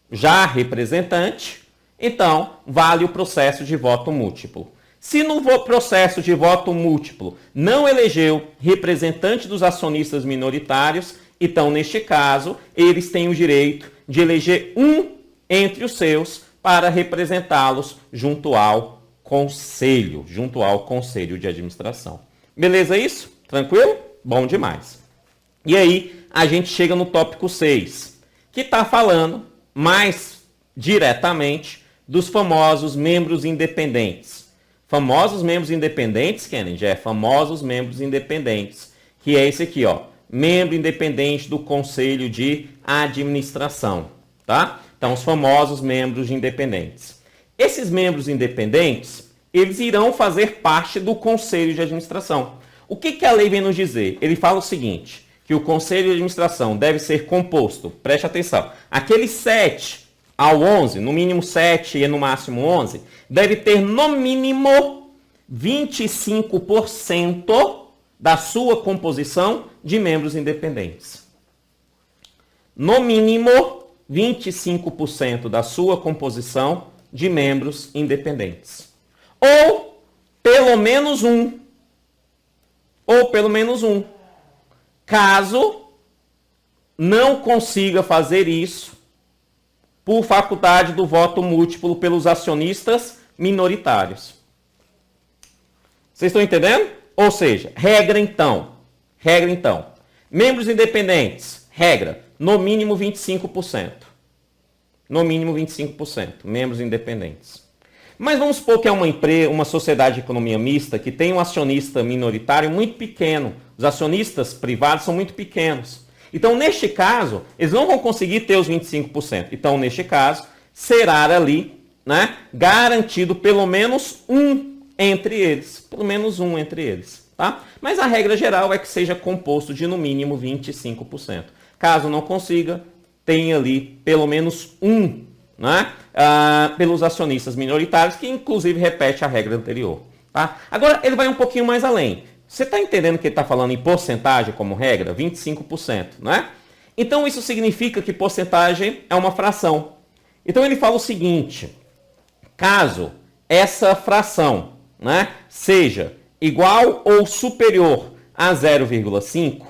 já representante, então vale o processo de voto múltiplo. Se no processo de voto múltiplo não elegeu representante dos acionistas minoritários, então neste caso eles têm o direito de eleger um entre os seus para representá-los junto ao conselho de administração. Beleza isso? Tranquilo? Bom demais. E aí, a gente chega no tópico 6, que está falando mais diretamente dos famosos membros independentes. Famosos membros independentes, Kennedy, famosos membros independentes, que é esse aqui, ó, membro independente do Conselho de Administração, tá? Então, os famosos membros independentes. Esses membros independentes, eles irão fazer parte do Conselho de Administração. O que a lei vem nos dizer? Ele fala o seguinte, que o Conselho de Administração deve ser composto, preste atenção, aqueles 7 ao 11, no mínimo 7 e no máximo 11, deve ter no mínimo 25% da sua composição de membros independentes. No mínimo, 25% da sua composição de membros independentes. Ou pelo menos um. Ou pelo menos um. Caso não consiga fazer isso por faculdade do voto múltiplo pelos acionistas minoritários. Vocês estão entendendo? Ou seja, regra então, membros independentes, regra, no mínimo 25%. No mínimo 25%, membros independentes. Mas vamos supor que é uma sociedade de economia mista que tem um acionista minoritário muito pequeno. Os acionistas privados são muito pequenos. Então, neste caso, eles não vão conseguir ter os 25%. Então, neste caso, será ali, né, garantido pelo menos um entre eles. Pelo menos um entre eles. Tá? Mas a regra geral é que seja composto de no mínimo 25%. Caso não consiga, tem ali pelo menos um, né, pelos acionistas minoritários, que inclusive repete a regra anterior. Tá? Agora, ele vai um pouquinho mais além. Você está entendendo que ele está falando em porcentagem como regra? 25%, né? Então, isso significa que porcentagem é uma fração. Então, ele fala o seguinte: caso essa fração, né, seja igual ou superior a 0,5,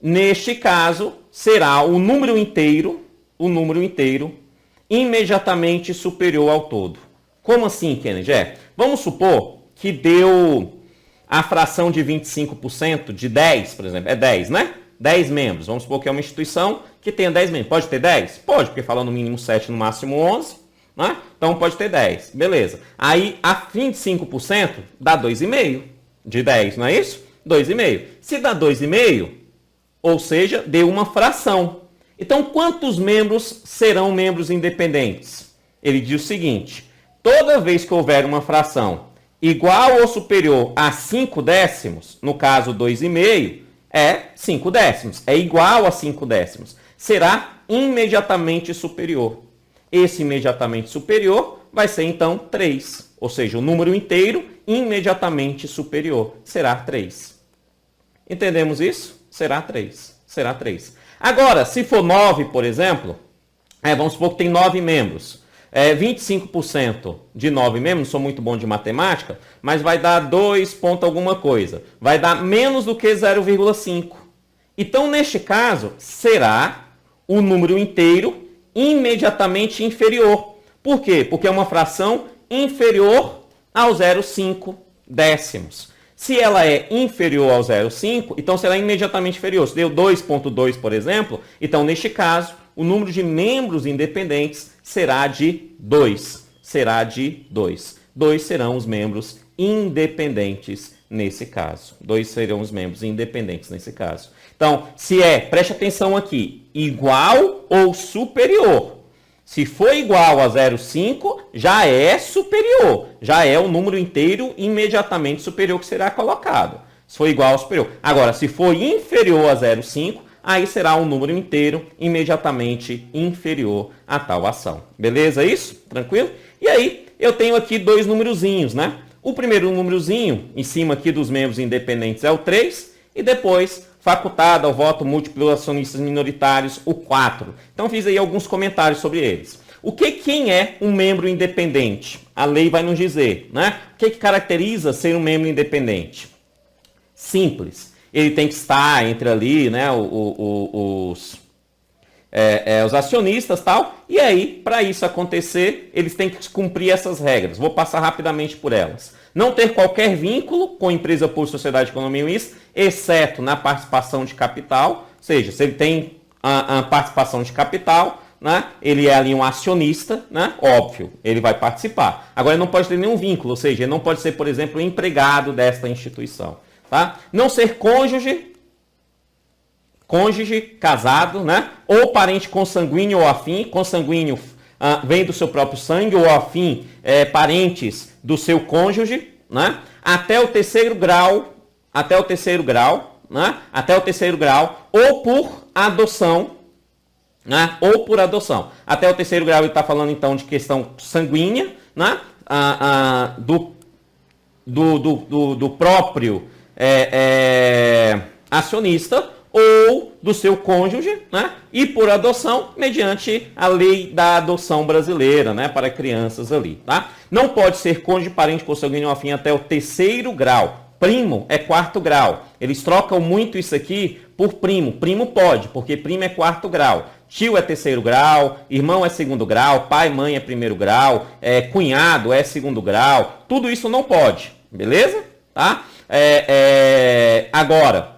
neste caso, será o número inteiro imediatamente superior ao todo. Como assim, Kennedy? Vamos supor que deu a fração de 25% de 10, por exemplo. É 10, né? 10 membros. Vamos supor que é uma instituição que tenha 10 membros. Pode ter 10? Pode, porque fala no mínimo 7, no máximo 11. Né? Então pode ter 10. Beleza. Aí a 25% dá 2,5 de 10, não é isso? 2,5. Se dá 2,5, ou seja, deu uma fração. Então quantos membros serão membros independentes? Ele diz o seguinte: toda vez que houver uma fração igual ou superior a 5 décimos, no caso 2,5, é 5 décimos, é igual a 5 décimos, será imediatamente superior. Esse imediatamente superior vai ser então 3, ou seja, o número inteiro imediatamente superior será 3. Entendemos isso? Será 3. Será 3. Agora, se for 9, por exemplo, vamos supor que tem 9 membros. 25% de 9 membros, não sou muito bom de matemática, mas vai dar 2 ponto alguma coisa. Vai dar menos do que 0,5. Então, neste caso, será o número inteiro imediatamente inferior. Por quê? Porque é uma fração inferior ao 0,5 décimos. Se ela é inferior ao 0,5, então será imediatamente inferior. Se deu 2,2, por exemplo, então, neste caso, o número de membros independentes será de 2. Será de 2. 2 serão os membros independentes nesse caso. 2 serão os membros independentes nesse caso. Então, se preste atenção aqui, igual ou superior. Se for igual a 0,5, já é superior. Já é o número inteiro imediatamente superior que será colocado. Se for igual ou superior. Agora, se for inferior a 0,5, aí será um número inteiro imediatamente inferior a tal ação. Beleza isso? Tranquilo? E aí, eu tenho aqui dois numerozinhos, né? O primeiro numerozinho, em cima aqui dos membros independentes, é o 3, e depois, facultado ao voto múltiplo dos acionistas minoritários, o 4. Então, fiz aí alguns comentários sobre eles. Quem é um membro independente? A lei vai nos dizer, né? O que caracteriza ser um membro independente? Simples. Ele tem que estar entre ali, né, os acionistas e tal. E aí, para isso acontecer, eles têm que cumprir essas regras. Vou passar rapidamente por elas. Não ter qualquer vínculo com empresa por sociedade de economia mista, exceto na participação de capital. Ou seja, se ele tem a participação de capital, né, ele é ali um acionista, né, óbvio, ele vai participar. Agora, ele não pode ter nenhum vínculo, ou seja, ele não pode ser, por exemplo, empregado desta instituição. Tá? Não ser cônjuge, casado, né? Ou parente consanguíneo ou afim. Consanguíneo vem do seu próprio sangue, ou afim, parentes do seu cônjuge, né? Até o terceiro grau, né? Até o terceiro grau, ou por adoção, né? Ou por adoção. Até o terceiro grau ele está falando então de questão sanguínea, né? do próprio acionista ou do seu cônjuge, né? E por adoção, mediante a lei da adoção brasileira, né? Para crianças ali, tá? Não pode ser cônjuge, parente, consanguíneo ou afim até o 3º grau. Primo é 4º grau. Eles trocam muito isso aqui por primo. Primo pode, porque primo é 4º grau. Tio é 3º grau, irmão é 2º grau, pai, mãe é 1º grau, cunhado é 2º grau. Tudo isso não pode, beleza? Tá? Agora,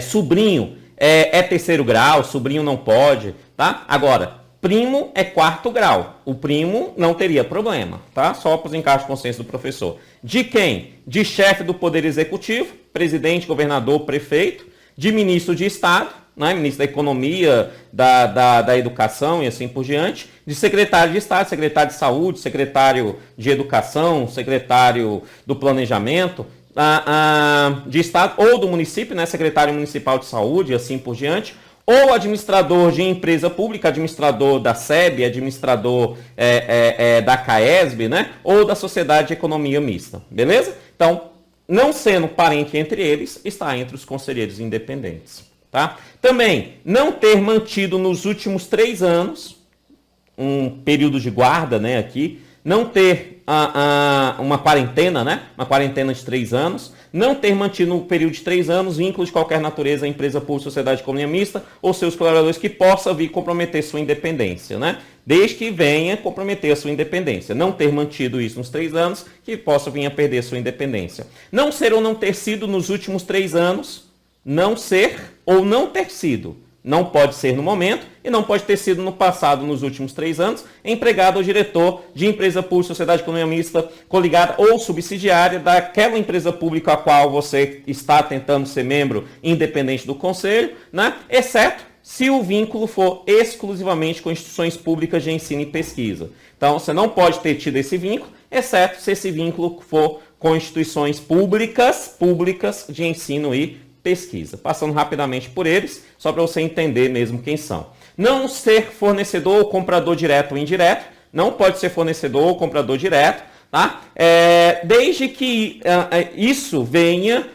sobrinho é 3º grau, sobrinho não pode, tá? Agora, primo é 4º grau. O primo não teria problema, tá? Só para os encaixes de consciência do professor. De quem? De chefe do Poder Executivo, presidente, governador, prefeito, de ministro de Estado, né? Ministro da Economia, da Educação e assim por diante, de secretário de Estado, secretário de Saúde, secretário de Educação, secretário do Planejamento, de Estado ou do município, né? Secretário Municipal de Saúde e assim por diante, ou administrador de empresa pública, administrador da SEB, administrador da CAESB, né? Ou da Sociedade de Economia Mista, beleza? Então, não sendo parente entre eles, está entre os conselheiros independentes, tá? Também, não ter mantido nos últimos 3 anos, um período de guarda, né, aqui, não ter uma quarentena, né? Uma quarentena de 3 anos, não ter mantido no período de 3 anos vínculo de qualquer natureza à empresa pública, sociedade de economia mista ou seus colaboradores que possa vir comprometer sua independência, né? Desde que venha comprometer a sua independência. Não ter mantido isso nos 3 anos, que possa vir a perder sua independência. Não ser ou não ter sido nos últimos 3 anos, não ser ou não ter sido. Não pode ser no momento e não pode ter sido no passado, nos últimos 3 anos, empregado ou diretor de empresa pública, sociedade de economia mista, coligada ou subsidiária daquela empresa pública a qual você está tentando ser membro independente do conselho, né? Exceto se o vínculo for exclusivamente com instituições públicas de ensino e pesquisa. Então, você não pode ter tido esse vínculo, exceto se esse vínculo for com instituições públicas de ensino e pesquisa. Passando rapidamente por eles, só para você entender mesmo quem são. Não ser fornecedor ou comprador direto ou indireto, não pode ser fornecedor ou comprador direto, tá? Desde que isso venha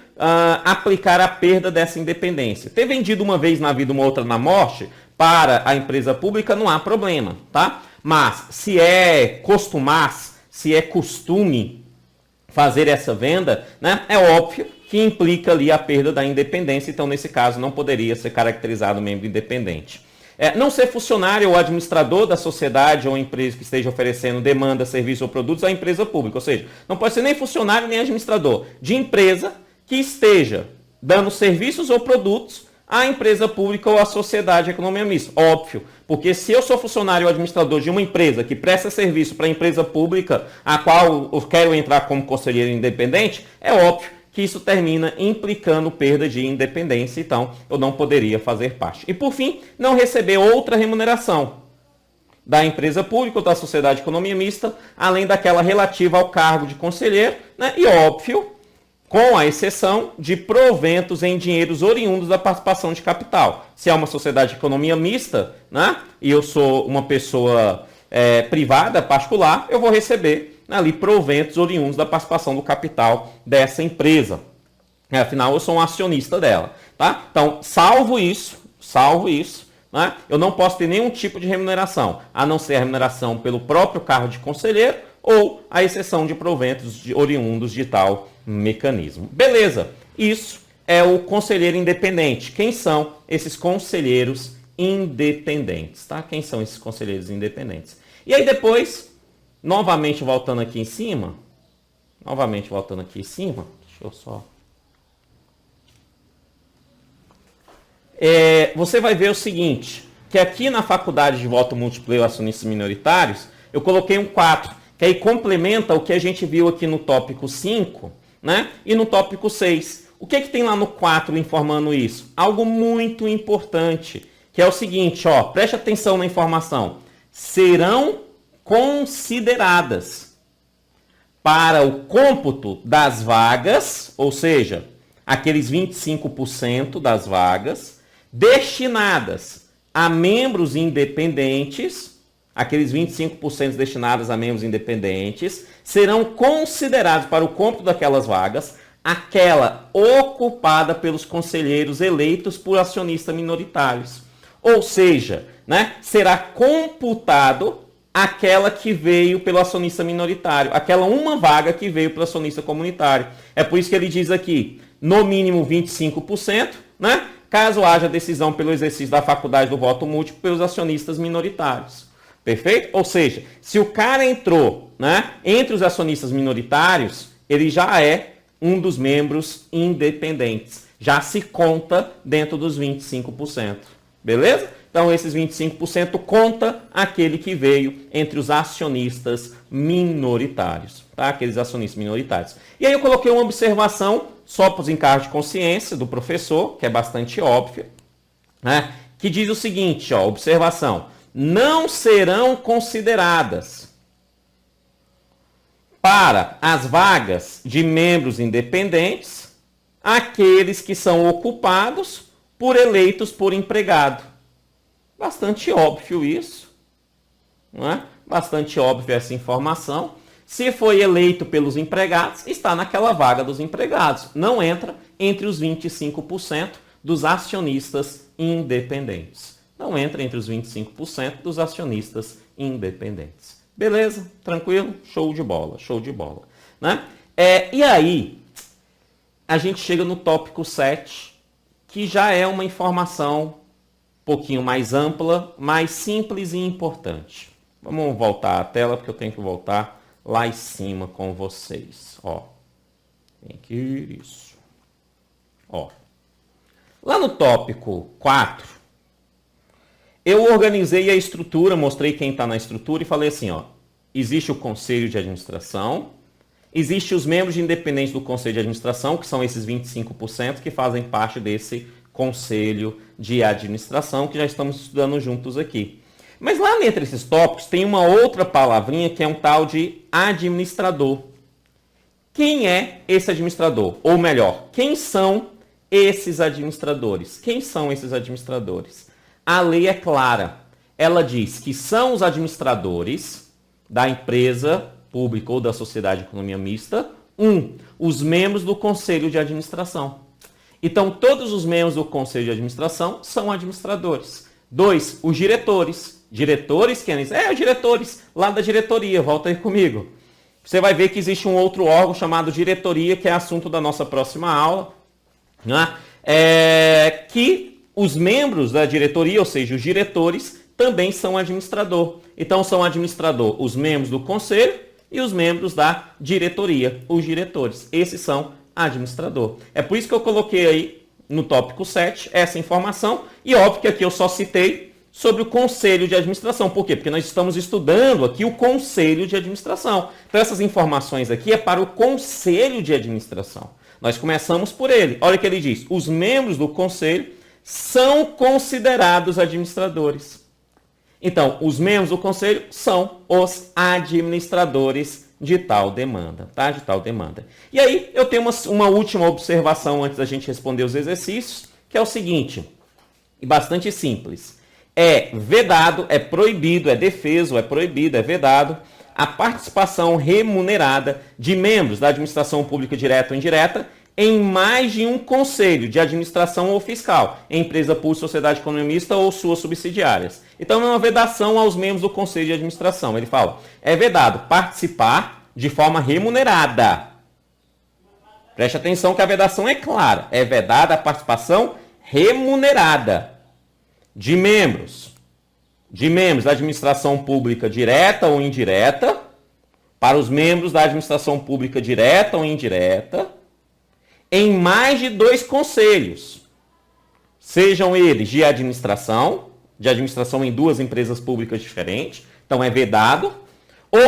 aplicar a perda dessa independência. Ter vendido uma vez na vida, uma outra na morte, para a empresa pública não há problema, tá? Mas se é costume fazer essa venda, né, é óbvio que implica ali a perda da independência, então nesse caso não poderia ser caracterizado membro independente. Não ser funcionário ou administrador da sociedade ou empresa que esteja oferecendo demanda, serviço ou produtos à empresa pública, ou seja, não pode ser nem funcionário nem administrador de empresa que esteja dando serviços ou produtos à empresa pública ou à sociedade de economia mista. Óbvio, porque se eu sou funcionário ou administrador de uma empresa que presta serviço para a empresa pública a qual eu quero entrar como conselheiro independente, é óbvio que isso termina implicando perda de independência, então eu não poderia fazer parte. E por fim, não receber outra remuneração da empresa pública ou da sociedade de economia mista, além daquela relativa ao cargo de conselheiro, né? E óbvio, com a exceção de proventos em dinheiros oriundos da participação de capital. Se é uma sociedade de economia mista, né, e eu sou uma pessoa privada, particular, eu vou receber ali proventos oriundos da participação do capital dessa empresa. Afinal, eu sou um acionista dela. Tá? Então, salvo isso, né, eu não posso ter nenhum tipo de remuneração, a não ser a remuneração pelo próprio cargo de conselheiro ou a exceção de proventos oriundos de tal mecanismo. Beleza, isso é o conselheiro independente. Quem são esses conselheiros independentes? Tá? Quem são esses conselheiros independentes? E aí depois, novamente voltando aqui em cima, deixa eu só... você vai ver o seguinte, que aqui na faculdade de voto múltiplo e acionistas minoritários, eu coloquei um 4, que aí complementa o que a gente viu aqui no tópico 5, né? E no tópico 6. O que tem lá no 4 informando isso? Algo muito importante, que é o seguinte, ó, preste atenção na informação. Serão consideradas para o cômputo das vagas, ou seja, aqueles 25% das vagas, destinadas a membros independentes, aqueles 25% destinados a membros independentes, serão considerados para o cômputo daquelas vagas aquela ocupada pelos conselheiros eleitos por acionistas minoritários. Ou seja, né, será computado aquela que veio pelo acionista minoritário, aquela uma vaga que veio pelo acionista comunitário. É por isso que ele diz aqui, no mínimo 25%, né, caso haja decisão pelo exercício da faculdade do voto múltiplo pelos acionistas minoritários. Perfeito? Ou seja, se o cara entrou, né, entre os acionistas minoritários, ele já é um dos membros independentes. Já se conta dentro dos 25%. Beleza? Então, esses 25% conta aquele que veio entre os acionistas minoritários. Tá? Aqueles acionistas minoritários. E aí eu coloquei uma observação só para os encargos de consciência do professor, que é bastante óbvia, né? Que diz o seguinte, ó, observação. Não serão consideradas para as vagas de membros independentes aqueles que são ocupados por eleitos por empregado. Bastante óbvio isso, não é? Bastante óbvio essa informação. Se foi eleito pelos empregados, está naquela vaga dos empregados. Não entra entre os 25% dos acionistas independentes. Não entra entre os 25% dos acionistas independentes. Beleza? Tranquilo? Show de bola, show de bola. Né? E aí, a gente chega no tópico 7, que já é uma informação um pouquinho mais ampla, mais simples e importante. Vamos voltar à tela, porque eu tenho que voltar lá em cima com vocês. Ó, tem que ir isso. Ó, lá no tópico 4, eu organizei a estrutura, mostrei quem está na estrutura e falei assim, ó, existe o Conselho de Administração, existe os membros independentes do Conselho de Administração, que são esses 25% que fazem parte desse Conselho de Administração, que já estamos estudando juntos aqui. Mas lá entre esses tópicos tem uma outra palavrinha que é um tal de administrador. Quem é esse administrador? Ou melhor, quem são esses administradores? Quem são esses administradores? A lei é clara. Ela diz que são os administradores da empresa pública ou da sociedade de economia mista. Os membros do Conselho de Administração. Então, todos os membros do Conselho de Administração são administradores. 2, os diretores. Diretores, diretores lá da diretoria, volta aí comigo. Você vai ver que existe um outro órgão chamado diretoria, que é assunto da nossa próxima aula, né? Que os membros da diretoria, ou seja, os diretores, também são administrador. Então, são administrador os membros do conselho e os membros da diretoria, os diretores. Esses são administrador. É por isso que eu coloquei aí no tópico 7 essa informação. E óbvio que aqui eu só citei sobre o Conselho de Administração. Por quê? Porque nós estamos estudando aqui o Conselho de Administração. Então, essas informações aqui é para o Conselho de Administração. Nós começamos por ele. Olha o que ele diz. Os membros do Conselho são considerados administradores. Então, os membros do Conselho são os administradores de tal demanda, tá? De tal demanda. E aí, eu tenho uma última observação antes da gente responder os exercícios, que é o seguinte, e bastante simples. É vedado, é proibido, é defeso, é proibido, é vedado a participação remunerada de membros da administração pública direta ou indireta em mais de um conselho de administração ou fiscal, empresa pública, sociedade economista ou suas subsidiárias. Então, é uma vedação aos membros do conselho de administração. Ele fala, é vedado participar de forma remunerada. Preste atenção que a vedação é clara. É vedada a participação remunerada de membros da administração pública direta ou indireta, para os membros da administração pública direta ou indireta, em mais de 2 conselhos, sejam eles de administração em 2 empresas públicas diferentes, então é vedado, ou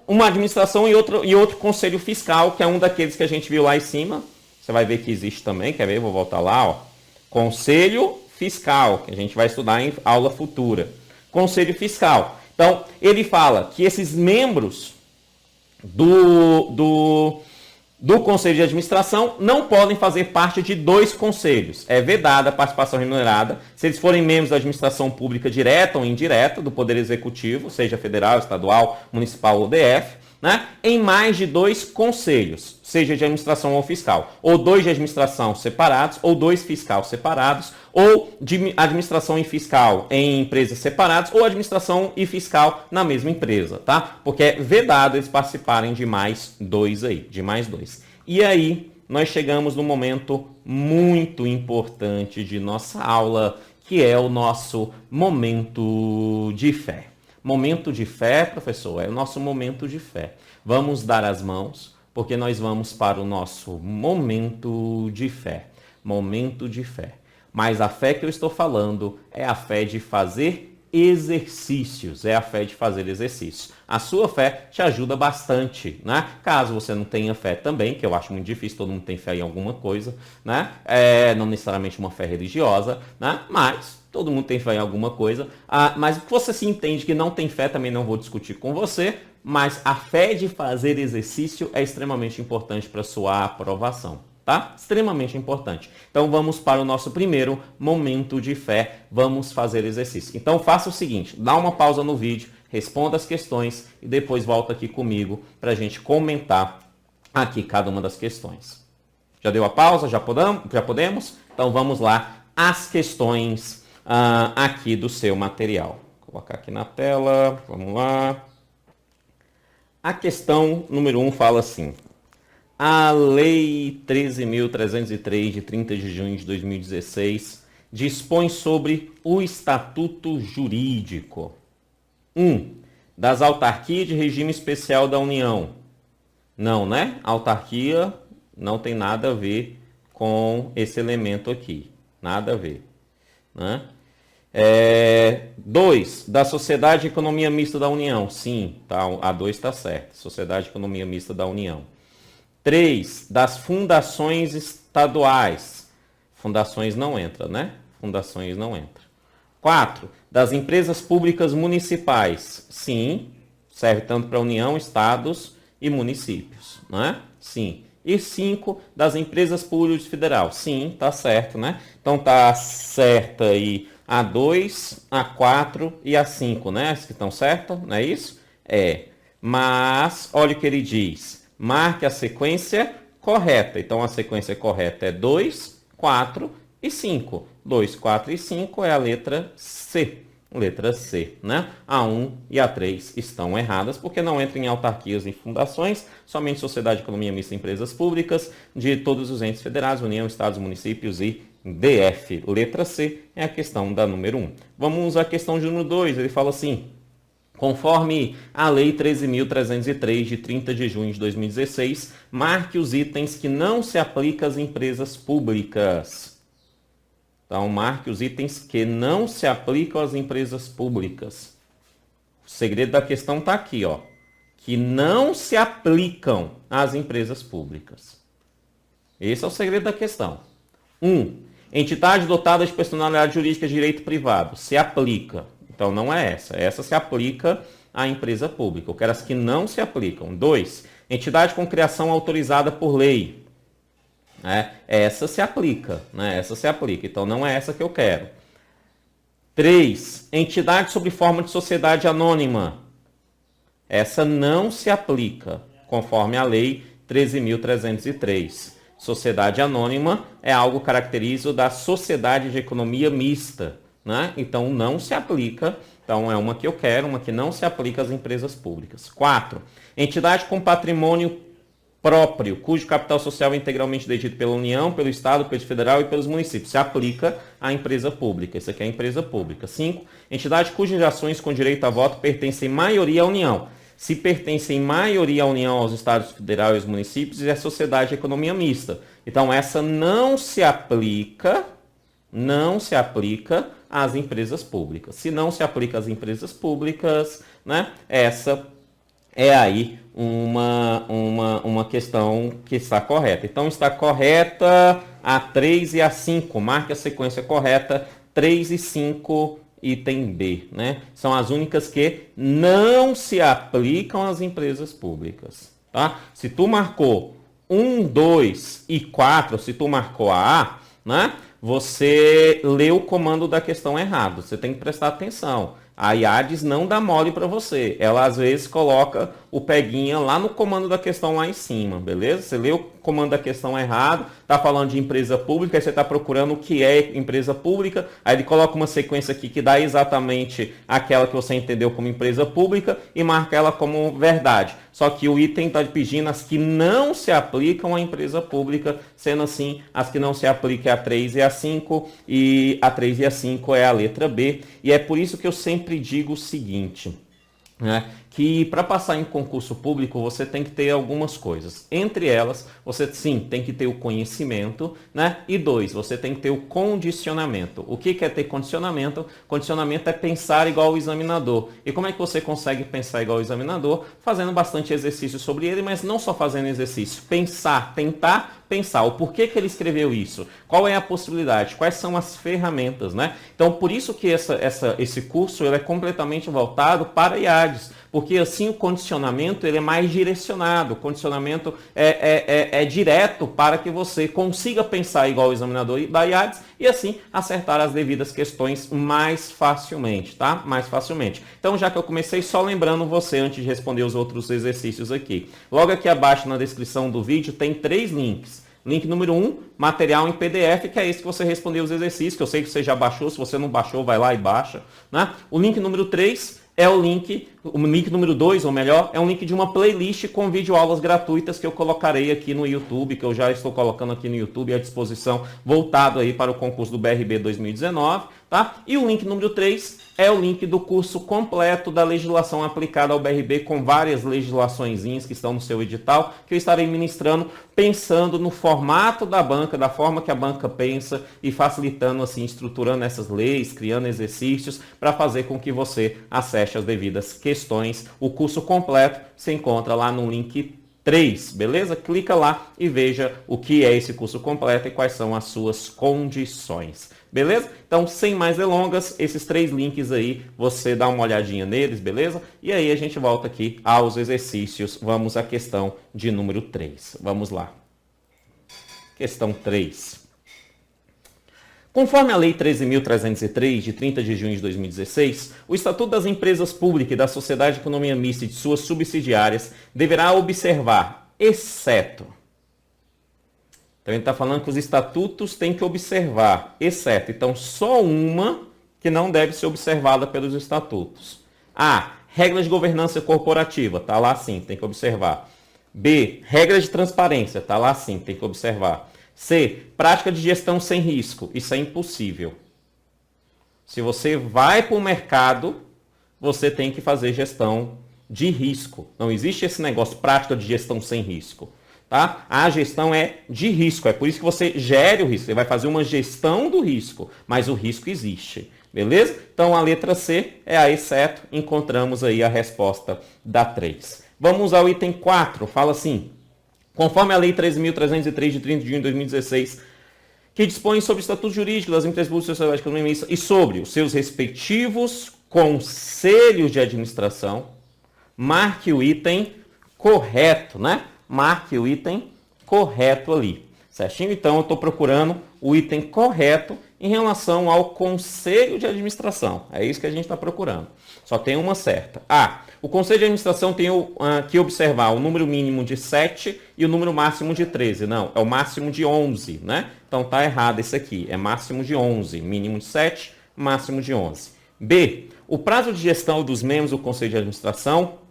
uma administração e outro conselho fiscal, que é um daqueles que a gente viu lá em cima. Você vai ver que existe também, quer ver? Vou voltar lá, ó. Conselho fiscal, que a gente vai estudar em aula futura. Conselho fiscal. Então, ele fala que esses membros do Conselho de Administração não podem fazer parte de 2 conselhos. É vedada a participação remunerada se eles forem membros da administração pública direta ou indireta do Poder Executivo, seja federal, estadual, municipal ou DF, né, em mais de 2 conselhos, seja de administração ou fiscal, ou 2 de administração separados, ou 2 fiscal separados, ou de administração e fiscal em empresas separadas, ou administração e fiscal na mesma empresa, tá? Porque é vedado eles participarem de mais 2 aí, de mais 2. E aí, nós chegamos no momento muito importante de nossa aula, que é o nosso momento de fé. Momento de fé, professor, é o nosso momento de fé. Vamos dar as mãos, porque nós vamos para o nosso momento de fé. Momento de fé. Mas a fé que eu estou falando é a fé de fazer exercícios. É a fé de fazer exercícios. A sua fé te ajuda bastante, né? Caso você não tenha fé também, que eu acho muito difícil, todo mundo tem fé em alguma coisa, né? Não necessariamente uma fé religiosa, né? Mas todo mundo tem fé em alguma coisa. Mas você se entende que não tem fé, também não vou discutir com você. Mas a fé de fazer exercício é extremamente importante para sua aprovação, tá? Extremamente importante. Então vamos para o nosso primeiro momento de fé. Vamos fazer exercício. Então faça o seguinte, dá uma pausa no vídeo, responda as questões e depois volta aqui comigo para a gente comentar aqui cada uma das questões. Já deu a pausa? Já podemos? Então vamos lá, as questões aqui do seu material. Vou colocar aqui na tela, vamos lá. A questão número 1 fala assim: a Lei 13.303, de 30 de junho de 2016, dispõe sobre o Estatuto Jurídico. 1. Das autarquias de regime especial da União. Não, né? Autarquia não tem nada a ver com esse elemento aqui. Nada a ver, né? 2. Da Sociedade de Economia Mista da União. Sim, tá, a 2 está certa. Sociedade de Economia Mista da União. 3. Das fundações estaduais. Fundações não entra, né? Fundações não entra. 4. Das empresas públicas municipais. Sim, serve tanto para a União, estados e municípios, né? Sim. E 5. Das empresas públicas federal. Sim, tá certo, né? Então tá certa aí a 2, a 4 e a 5, né? As que estão certas, não é isso? Mas, olha o que ele diz. Marque a sequência correta. Então, a sequência correta é 2, 4 e 5. 2, 4 e 5 é a letra C. Letra C, né? A 1 e a 3 estão erradas, porque não entram em autarquias e fundações, somente Sociedade de Economia Mista e Empresas Públicas, de todos os entes federais, União, Estados, Municípios e DF. Letra C é a questão da número 1. Vamos à questão de número 2. Ele fala assim: conforme a Lei 13.303, de 30 de junho de 2016, marque os itens que não se aplicam às empresas públicas. Então, marque os itens que não se aplicam às empresas públicas. O segredo da questão está aqui, ó. Que não se aplicam às empresas públicas. Esse é o segredo da questão. 1. Entidade dotada de personalidade jurídica de direito privado. Se aplica. Então, não é essa. Essa se aplica à empresa pública. Eu quero as que não se aplicam. 2. Entidade com criação autorizada por lei. Essa se aplica, né? Essa se aplica. Então, não é essa que eu quero. 3. Entidade sob forma de sociedade anônima. Essa não se aplica, conforme a Lei 13.303. Sociedade anônima é algo característico da sociedade de economia mista, né? Então, não se aplica. Então, é uma que eu quero, uma que não se aplica às empresas públicas. 4. Entidade com patrimônio próprio, cujo capital social é integralmente detido pela União, pelo Estado, pelo Federal e pelos municípios. Se aplica à empresa pública. Isso aqui é a empresa pública. 5. Entidade cujas ações com direito a voto pertencem em maioria à União. Se pertence em maioria à União, aos Estados Federais e aos municípios, é a sociedade de economia mista. Então, essa não se aplica às empresas públicas. Se não se aplica às empresas públicas, né, essa é aí uma questão que está correta. Então, está correta a 3 e a 5. Marque a sequência correta, 3 e 5, item B, né? São as únicas que não se aplicam às empresas públicas, tá? Se tu marcou 1, 2 e 4, se tu marcou a A, né? Você leu o comando da questão errado. Você tem que prestar atenção. A IADES não dá mole para você. Ela, às vezes, coloca o peguinha lá no comando da questão lá em cima, beleza? Você leu o comando da questão errado, está falando de empresa pública, aí você está procurando o que é empresa pública, aí ele coloca uma sequência aqui que dá exatamente aquela que você entendeu como empresa pública e marca ela como verdade. Só que o item está pedindo as que não se aplicam à empresa pública, sendo assim, as que não se aplicam é a 3 e a 5, e a 3 e a 5 é a letra B. E é por isso que eu sempre digo o seguinte, né? Que para passar em concurso público você tem que ter algumas coisas. Entre elas, você sim tem que ter o conhecimento, né? E 2, você tem que ter o condicionamento. O que é ter condicionamento? Condicionamento é pensar igual ao examinador. E como é que você consegue pensar igual ao examinador? Fazendo bastante exercício sobre ele, mas não só fazendo exercício. Pensar, tentar pensar o porquê que ele escreveu isso, qual é a possibilidade, quais são as ferramentas, né? Então, por isso que esse curso ele é completamente voltado para IADES, porque assim o condicionamento ele é mais direcionado, o condicionamento é direto para que você consiga pensar igual o examinador da IADES e assim acertar as devidas questões mais facilmente, tá? Mais facilmente. Então, já que eu comecei só lembrando você antes de responder os outros exercícios aqui, logo aqui abaixo na descrição do vídeo tem 3 links. Link número 1, material em PDF, que é esse que você respondeu os exercícios, que eu sei que você já baixou, se você não baixou, vai lá e baixa, né? O link número 3 é o link número 2, ou melhor, é um link de uma playlist com videoaulas gratuitas que eu colocarei aqui no YouTube, que eu já estou colocando aqui no YouTube à disposição, voltado aí para o concurso do BRB 2019, tá? E o link número 3 é o link do curso completo da legislação aplicada ao BRB, com várias legislaçõezinhas que estão no seu edital, que eu estarei ministrando, pensando no formato da banca, da forma que a banca pensa e facilitando, assim, estruturando essas leis, criando exercícios para fazer com que você acesse as devidas questões. O curso completo se encontra lá no link 3, beleza? Clica lá e veja o que é esse curso completo e quais são as suas condições. Beleza? Então, sem mais delongas, esses 3 links aí, você dá uma olhadinha neles, beleza? E aí a gente volta aqui aos exercícios. Vamos à questão de número 3. Vamos lá. Questão 3. Conforme a Lei 13.303, de 30 de junho de 2016, o Estatuto das Empresas Públicas e da Sociedade de Economia Mista e de suas subsidiárias deverá observar, exceto... Então, ele está falando que os estatutos têm que observar, exceto. Então, só uma que não deve ser observada pelos estatutos. A. Regras de governança corporativa. Está lá sim, tem que observar. B. Regras de transparência. Está lá sim, tem que observar. C. Prática de gestão sem risco. Isso é impossível. Se você vai para o mercado, você tem que fazer gestão de risco. Não existe esse negócio, prática de gestão sem risco. Tá? A gestão é de risco, é por isso que você gere o risco, você vai fazer uma gestão do risco, mas o risco existe, beleza? Então a letra C é a exceto, encontramos aí a resposta da 3. Vamos ao item 4, fala assim, conforme a Lei 13.303 de 30 de junho de 2016, que dispõe sobre o estatuto jurídico das empresas públicas e sociedade de economia mista e sobre os seus respectivos conselhos de administração, marque o item correto, né? Marque o item correto ali, certinho? Então, eu estou procurando o item correto em relação ao conselho de administração. É isso que a gente está procurando. Só tem uma certa. A. O conselho de administração tem que observar o número mínimo de 7 e o número máximo de 13. Não, é o máximo de 11, né? Então, está errado esse aqui. É máximo de 11. Mínimo de 7, máximo de 11. B. O prazo de gestão dos membros do conselho de administração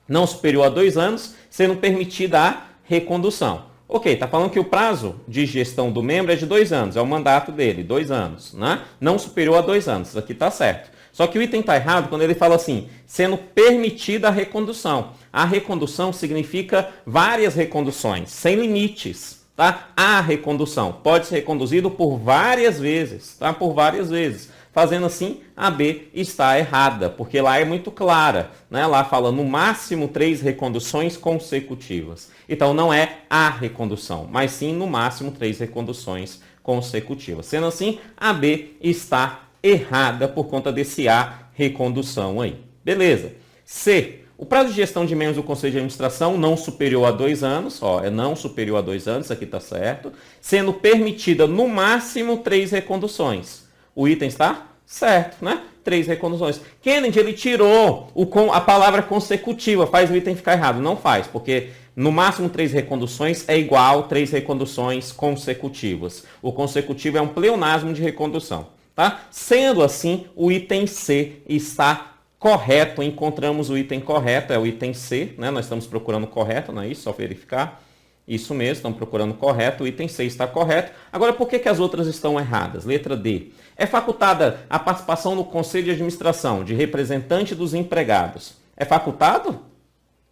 não superior a 2 anos, sendo permitida a recondução. Ok, está falando que o prazo de gestão do membro é de 2 anos, é o mandato dele, 2 anos, né? Não superior a 2 anos, isso aqui está certo. Só que o item está errado quando ele fala assim, sendo permitida a recondução. A recondução significa várias reconduções, sem limites, tá? A recondução pode ser reconduzido por várias vezes, tá? Por várias vezes. Fazendo assim, a B está errada, porque lá é muito clara, né? Lá fala no máximo 3 reconduções consecutivas. Então não é a recondução, mas sim no máximo 3 reconduções consecutivas. Sendo assim, a B está errada por conta desse A recondução aí. Beleza. C. O prazo de gestão de membros do Conselho de Administração não superior a 2 anos, ó, é não superior a 2 anos, aqui está certo, sendo permitida no máximo 3 reconduções. O item está certo, né? 3 reconduções. Kennedy, ele tirou a palavra consecutiva, faz o item ficar errado. Não faz, porque no máximo 3 reconduções é igual 3 reconduções consecutivas. O consecutivo é um pleonasmo de recondução, tá? Sendo assim, o item C está correto, encontramos o item correto, é o item C, né? Nós estamos procurando correto, não é isso? Só verificar. Isso mesmo, estamos procurando correto, o item C está correto. Agora, por que as outras estão erradas? Letra D. É facultada a participação no Conselho de Administração de representante dos empregados. É facultado?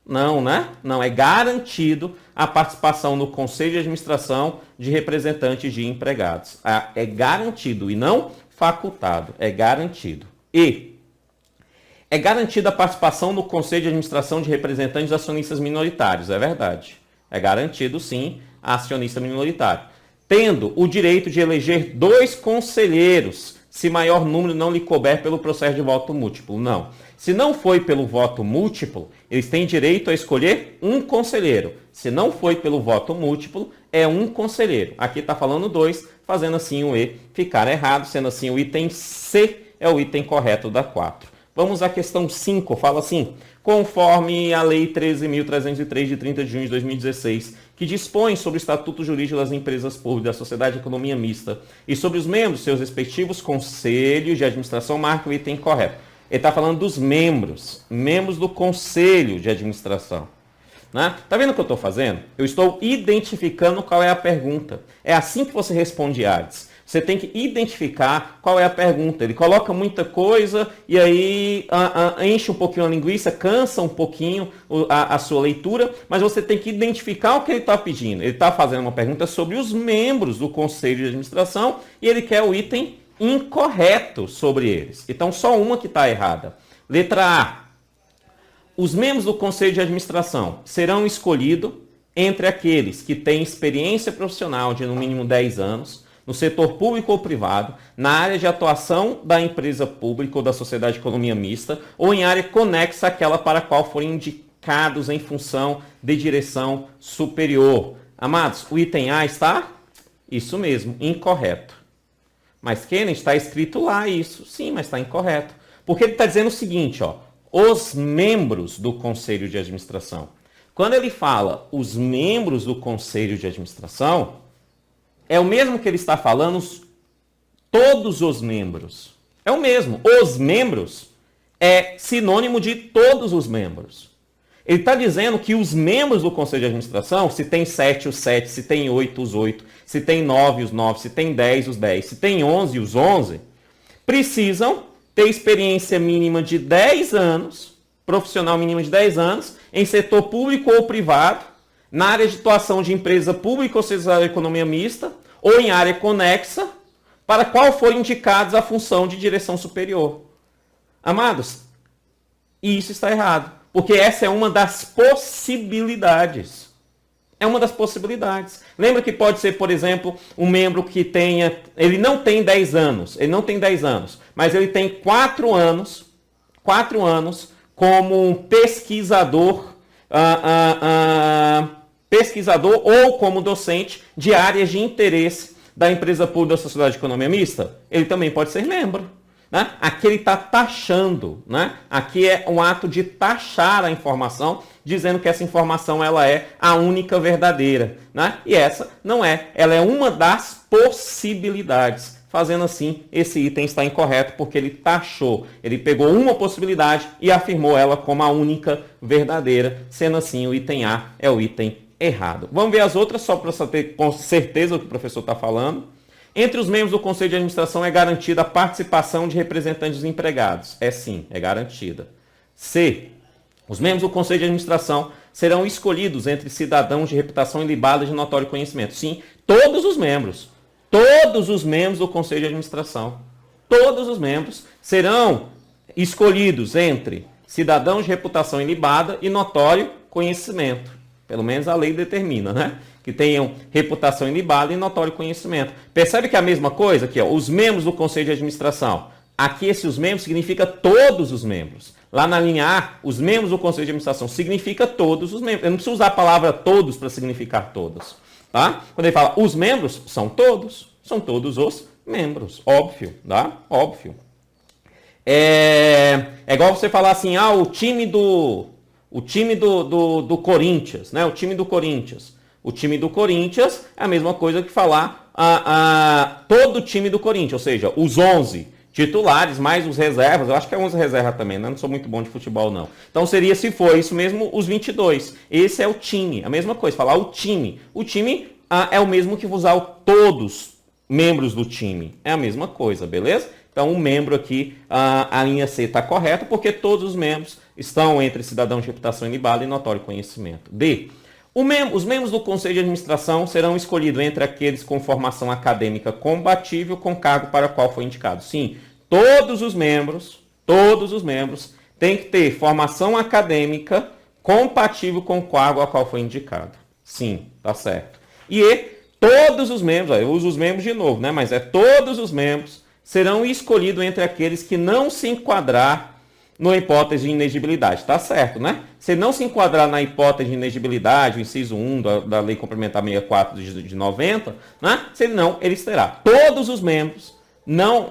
Não, né? Não, é garantido a participação no Conselho de Administração de representantes de empregados. É garantido e não facultado, é garantido. E é garantida a participação no Conselho de Administração de representantes acionistas minoritários, é verdade. É garantido, sim, a acionista minoritário. Tendo o direito de eleger 2 conselheiros, se maior número não lhe couber pelo processo de voto múltiplo. Não. Se não foi pelo voto múltiplo, eles têm direito a escolher um conselheiro. Se não foi pelo voto múltiplo, é um conselheiro. Aqui está falando 2, fazendo assim o E ficar errado, sendo assim o item C é o item correto da 4. Vamos à questão 5, fala assim: conforme a Lei 13.303 de 30 de junho de 2016, que dispõe sobre o Estatuto Jurídico das Empresas Públicas da Sociedade de Economia Mista e sobre os membros, seus respectivos conselhos de administração, marca o item correto. Ele está falando dos membros do Conselho de Administração. Né? Tá vendo o que eu estou fazendo? Eu estou identificando qual é a pergunta. É assim que você responde ADES. Você tem que identificar qual é a pergunta. Ele coloca muita coisa e aí enche um pouquinho a linguiça, cansa um pouquinho a sua leitura, mas você tem que identificar o que ele está pedindo. Ele está fazendo uma pergunta sobre os membros do Conselho de Administração e ele quer o item incorreto sobre eles. Então, só uma que está errada. Letra A. Os membros do Conselho de Administração serão escolhidos entre aqueles que têm experiência profissional de no mínimo 10 anos, no setor público ou privado, na área de atuação da empresa pública ou da sociedade de economia mista, ou em área conexa àquela para a qual forem indicados em função de direção superior. Amados, o item A está? Isso mesmo, incorreto. Mas Kennedy, está escrito lá isso. Sim, mas está incorreto. Porque ele está dizendo o seguinte, ó, os membros do Conselho de Administração. Quando ele fala os membros do Conselho de Administração, é o mesmo que ele está falando todos os membros. É o mesmo. Os membros é sinônimo de todos os membros. Ele está dizendo que os membros do Conselho de Administração, se tem 7, os 7, se tem 8, os 8, se tem 9, os 9, se tem 10, os 10, se tem 11, os 11, precisam ter experiência mínima de 10 anos, profissional mínima de 10 anos, em setor público ou privado, na área de atuação de empresa pública ou sociedade de economia mista, ou em área conexa, para a qual forem indicados a função de direção superior. Amados, isso está errado, porque essa é uma das possibilidades. É uma das possibilidades. Lembra que pode ser, por exemplo, um membro que tenha... Ele não tem 10 anos, mas ele tem 4 anos como um pesquisador ou como docente de áreas de interesse da empresa pública da sociedade de economia mista, ele também pode ser membro. Né? Aqui ele está taxando. Né? Aqui é um ato de taxar a informação, dizendo que essa informação ela é a única verdadeira. Né? E essa não é. Ela é uma das possibilidades. Fazendo assim, esse item está incorreto porque ele taxou. Ele pegou uma possibilidade e afirmou ela como a única verdadeira. Sendo assim, o item A é o item errado. Vamos ver as outras, só para saber com certeza o que o professor está falando. Entre os membros do Conselho de Administração é garantida a participação de representantes dos empregados. É sim, é garantida. C. Os membros do Conselho de Administração serão escolhidos entre cidadãos de reputação ilibada e de notório conhecimento. Sim, todos os membros. Todos os membros do Conselho de Administração. Todos os membros serão escolhidos entre cidadãos de reputação ilibada e notório conhecimento. Pelo menos a lei determina, né? Que tenham reputação ilibada e notório conhecimento. Percebe que é a mesma coisa aqui, ó, os membros do Conselho de Administração. Aqui, esses membros significa todos os membros. Lá na linha A, os membros do Conselho de Administração significa todos os membros. Eu não preciso usar a palavra todos para significar todos. Tá? Quando ele fala os membros, são todos os membros. Óbvio, tá? Óbvio. É igual você falar assim, o time do Corinthians, né? O time do Corinthians. O time do Corinthians é a mesma coisa que falar todo o time do Corinthians, ou seja, os 11 titulares mais os reservas. Eu acho que é 11 reservas também, né? Não sou muito bom de futebol, não. Então seria, se for isso mesmo, os 22. Esse é o time, a mesma coisa, falar o time. O time é o mesmo que usar todos membros do time. É a mesma coisa, beleza? Então, o membro aqui, a linha C está correta, porque todos os membros estão entre cidadãos de reputação ilibada e notório conhecimento. D. Os membros do Conselho de Administração serão escolhidos entre aqueles com formação acadêmica compatível com o cargo para o qual foi indicado. Sim, todos os membros têm que ter formação acadêmica compatível com o cargo ao qual foi indicado. Sim, tá certo. E todos os membros, eu uso os membros de novo, né? Mas todos os membros serão escolhidos entre aqueles que não se enquadrar na hipótese de inegibilidade. Tá certo, né? Se não se enquadrar na hipótese de inegibilidade, o inciso 1 da Lei Complementar 64 de 90, né? Se não, eles terá. Todos os membros não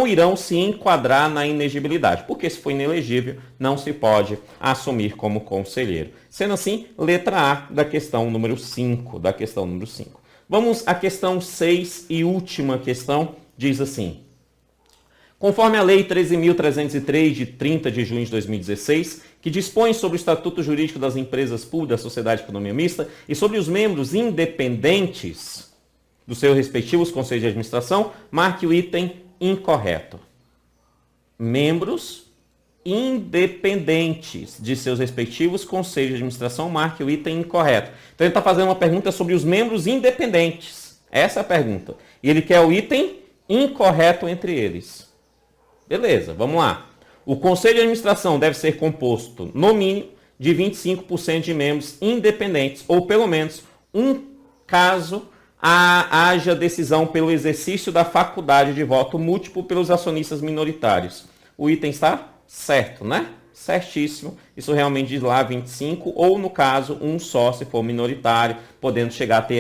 irão se enquadrar na inegibilidade, porque se for inelegível, não se pode assumir como conselheiro. Sendo assim, letra A da questão número 5. Vamos à questão 6 e última questão, diz assim. Conforme a Lei 13.303, de 30 de junho de 2016, que dispõe sobre o Estatuto Jurídico das Empresas Públicas da Sociedade de Economia Mista e sobre os membros independentes dos seus respectivos conselhos de administração, marque o item incorreto. Membros independentes de seus respectivos conselhos de administração, marque o item incorreto. Então ele está fazendo uma pergunta sobre os membros independentes. Essa é a pergunta. E ele quer o item incorreto entre eles. Beleza, vamos lá. O Conselho de Administração deve ser composto, no mínimo, de 25% de membros independentes, ou pelo menos um caso haja decisão pelo exercício da faculdade de voto múltiplo pelos acionistas minoritários. O item está certo, né? Certíssimo. Isso realmente diz lá 25, ou no caso, um só, se for minoritário, podendo chegar a ter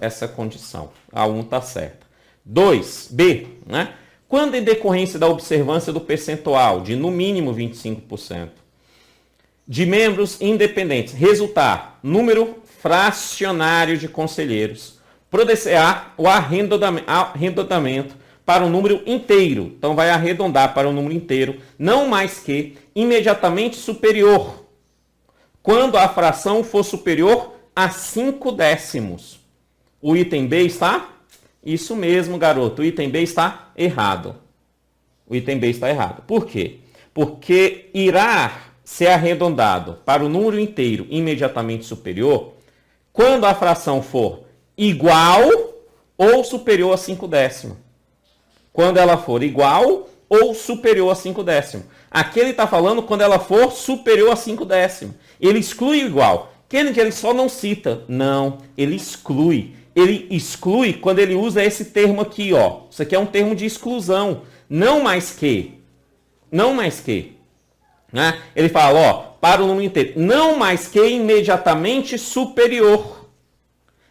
essa condição. A 1 está certa. 2, B, né? Quando em decorrência da observância do percentual de no mínimo 25% de membros independentes resultar número fracionário de conselheiros, proceder o arredondamento para um número inteiro. Então vai arredondar para um número inteiro, não mais que imediatamente superior, quando a fração for superior a 5/10. O item B está? Isso mesmo, garoto. O item B está errado. O item B está errado. Por quê? Porque irá ser arredondado para o número inteiro imediatamente superior quando a fração for igual ou superior a 5/10. Quando ela for igual ou superior a 5/10. Aqui ele está falando quando ela for superior a 5/10. Ele exclui o igual. Que ele só não cita. Não, ele exclui. Ele exclui quando ele usa esse termo aqui, ó. Isso aqui é um termo de exclusão. Não mais que. Não mais que. Né? Ele fala, ó, para o número inteiro. Não mais que imediatamente superior.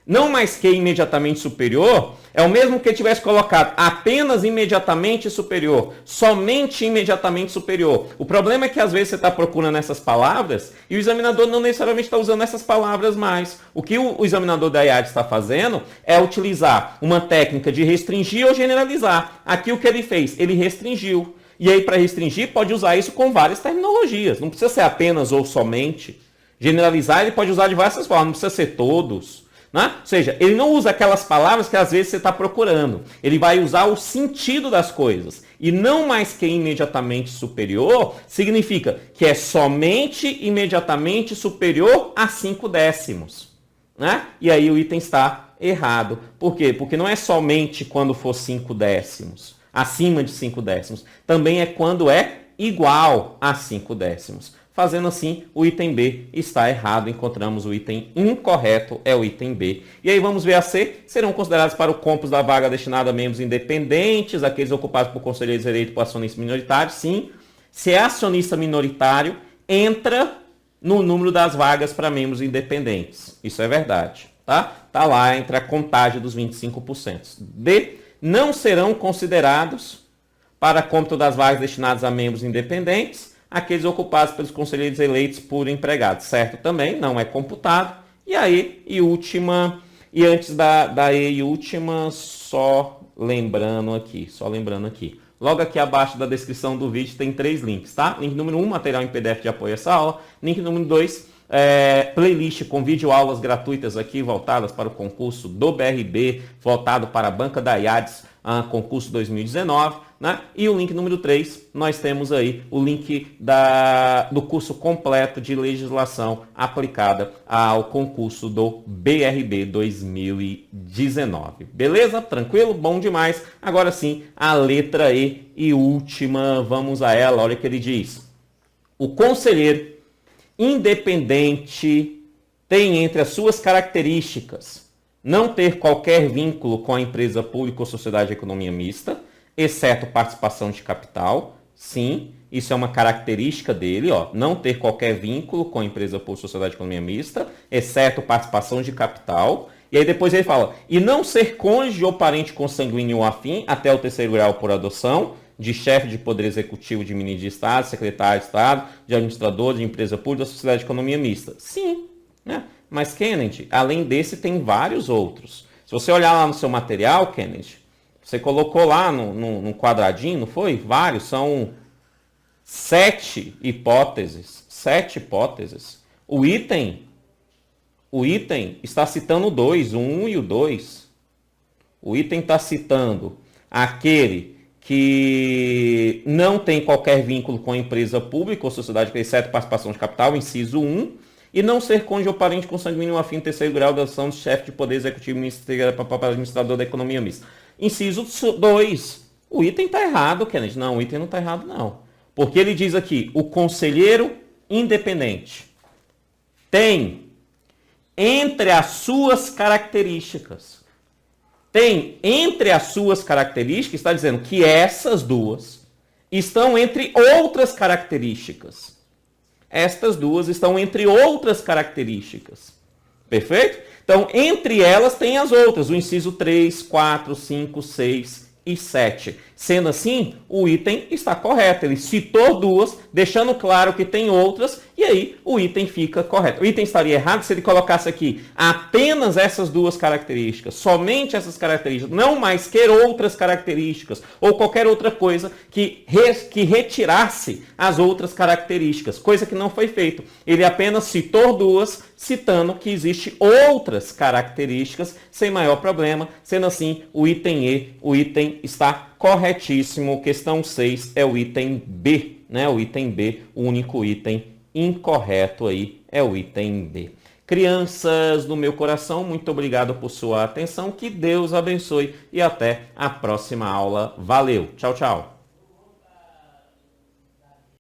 Não mais que imediatamente superior é o mesmo que tivesse colocado apenas imediatamente superior, somente imediatamente superior. O problema é que às vezes você está procurando essas palavras e o examinador não necessariamente está usando essas palavras mais. O que o examinador da IAD está fazendo é utilizar uma técnica de restringir ou generalizar. Aqui o que ele fez? Ele restringiu. E aí para restringir pode usar isso com várias terminologias. Não precisa ser apenas ou somente. Generalizar ele pode usar de várias formas, não precisa ser todos. Né? Ou seja, ele não usa aquelas palavras que às vezes você está procurando. Ele vai usar o sentido das coisas. E não mais que imediatamente superior significa que é somente imediatamente superior a 5/10. Né? E aí o item está errado. Por quê? Porque não é somente quando for 5/10, acima de 5/10. Também é quando é igual a 5/10. Fazendo assim, o item B está errado. Encontramos o item incorreto, é o item B. E aí vamos ver a C. Serão considerados para o compus da vaga destinada a membros independentes, aqueles ocupados por conselheiros eleitos por acionistas minoritários, sim. Se é acionista minoritário, entra no número das vagas para membros independentes. Isso é verdade, tá? Tá lá entre a contagem dos 25%. Não serão considerados para cômputo das vagas destinadas a membros independentes aqueles ocupados pelos conselheiros eleitos por empregados, certo? Também não é computado. E aí, e antes da E e última, só lembrando aqui. Logo aqui abaixo da descrição do vídeo tem 3 links, tá? Link número 1, material em PDF de apoio a essa aula. Link número 2, playlist com videoaulas gratuitas aqui voltadas para o concurso do BRB, voltado para a banca da IADES, concurso 2019. Né? E o link número 3, nós temos aí o link do curso completo de legislação aplicada ao concurso do BRB 2019. Beleza? Tranquilo? Bom demais. Agora sim, a letra E última, vamos a ela. Olha o que ele diz. O conselheiro independente tem entre as suas características não ter qualquer vínculo com a empresa pública ou sociedade de economia mista, exceto participação de capital. Sim, isso é uma característica dele, ó, não ter qualquer vínculo com a empresa pública ou sociedade de economia mista, exceto participação de capital. E aí depois ele fala, e não ser cônjuge ou parente consanguíneo ou afim até o 3º grau por adoção, de chefe de poder executivo, de ministro de Estado, secretário de Estado, de administrador de empresa pública da sociedade de economia mista. Sim, né? Mas, Kennedy, além desse, tem vários outros. Se você olhar lá no seu material, Kennedy, você colocou lá no quadradinho, não foi? Vários, são 7 hipóteses. 7 hipóteses. O item está citando 2, o 1 e o 2. O item está citando aquele que não tem qualquer vínculo com a empresa pública ou sociedade, exceto participação de capital, inciso 1, e não ser cônjuge ou parente consanguíneo afim 3º grau da ação de chefe de poder executivo para administrador da economia mista. Inciso 2, o item está errado, Kennedy. Não, o item não está errado, não. Porque ele diz aqui, o conselheiro independente tem entre as suas características, está dizendo que essas duas estão entre outras características. Estas duas estão entre outras características. Perfeito? Então, entre elas tem as outras, o inciso 3, 4, 5, 6 e 7. Sendo assim, o item está correto. Ele citou duas, deixando claro que tem outras, e aí o item fica correto. O item estaria errado se ele colocasse aqui apenas essas duas características, somente essas características, não mais que outras características, ou qualquer outra coisa que retirasse as outras características, coisa que não foi feito. Ele apenas citou duas, citando que existe outras características, sem maior problema. Sendo assim, o item E, o item está corretíssimo. Questão 6 é o item B, né? O item B, o único item incorreto aí é o item B. Crianças do meu coração, muito obrigado por sua atenção. Que Deus abençoe e até a próxima aula. Valeu. Tchau, tchau.